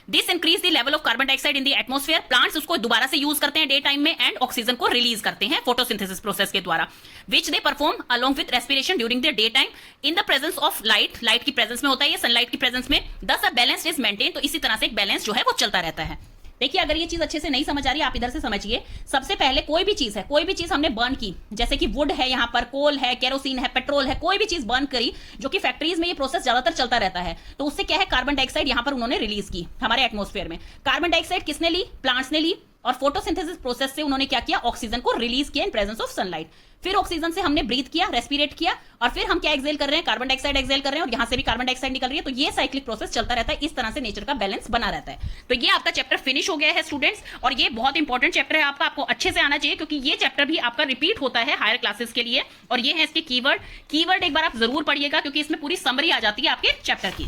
This increase the level of carbon dioxide in the atmosphere. Plants उसको दोबारा से यूज करते हैं डे टाइम में एंड ऑक्सीजन को रिलीज करते हैं फोटोसिंथेसिस प्रोसेस के द्वारा, which they perform along with respiration during the day time in the presence of light. Light की प्रेजेंस में होता है ये, सनलाइट की प्रेजेंस में। दस अ बैलेंस इज मेंटेन। तो इसी तरह से एक बैलेंस जो है वो चलता रहता है। देखिए, अगर ये चीज अच्छे से नहीं समझ आ रही, आप इधर से समझिए। सबसे पहले कोई भी चीज है, कोई भी चीज हमने बर्न की, जैसे कि वुड है, यहाँ पर कोल है, केरोसिन है, पेट्रोल है, कोई भी चीज बर्न करी, जो कि फैक्ट्रीज में ये प्रोसेस ज्यादातर चलता रहता है, तो उससे क्या है, कार्बन डाइऑक्साइड यहाँ पर उन्होंने रिलीज की हमारे एटमॉस्फेयर में। कार्बन डाइऑक्साइड किसने ली? प्लांट्स ने ली। और फोटोसिंथेसिस प्रोसेस से उन्होंने क्या किया? ऑक्सीजन को रिलीज किया इन प्रेजेंस ऑफ सनलाइट। फिर ऑक्सीजन से हमने ब्रीथ किया, रेस्पिरेट किया, और फिर हम क्या एक्सेल कर रहे हैं? कार्बन डाइऑक्साइड एक्सेल कर रहे हैं, और यहां से भी कार्बन डाइऑक्साइड निकल रही है। तो ये साइक्लिक प्रोसेस चलता रहता है। इस तरह से नेचर का बैलेंस बना रहता है। तो ये आपका चैप्टर फिनिश हो गया है स्टूडेंट्स, और ये बहुत इंपॉर्टेंट चैप्टर है आपका, आपको अच्छे से आना चाहिए, क्योंकि ये चैप्टर भी आपका रिपीट होता है हायर क्लासेस के लिए। और ये है इसके कीवर्ड। कीवर्ड एक बार आप जरूर पढ़िएगा, क्योंकि इसमें पूरी समरी आ जाती है आपके चैप्टर की।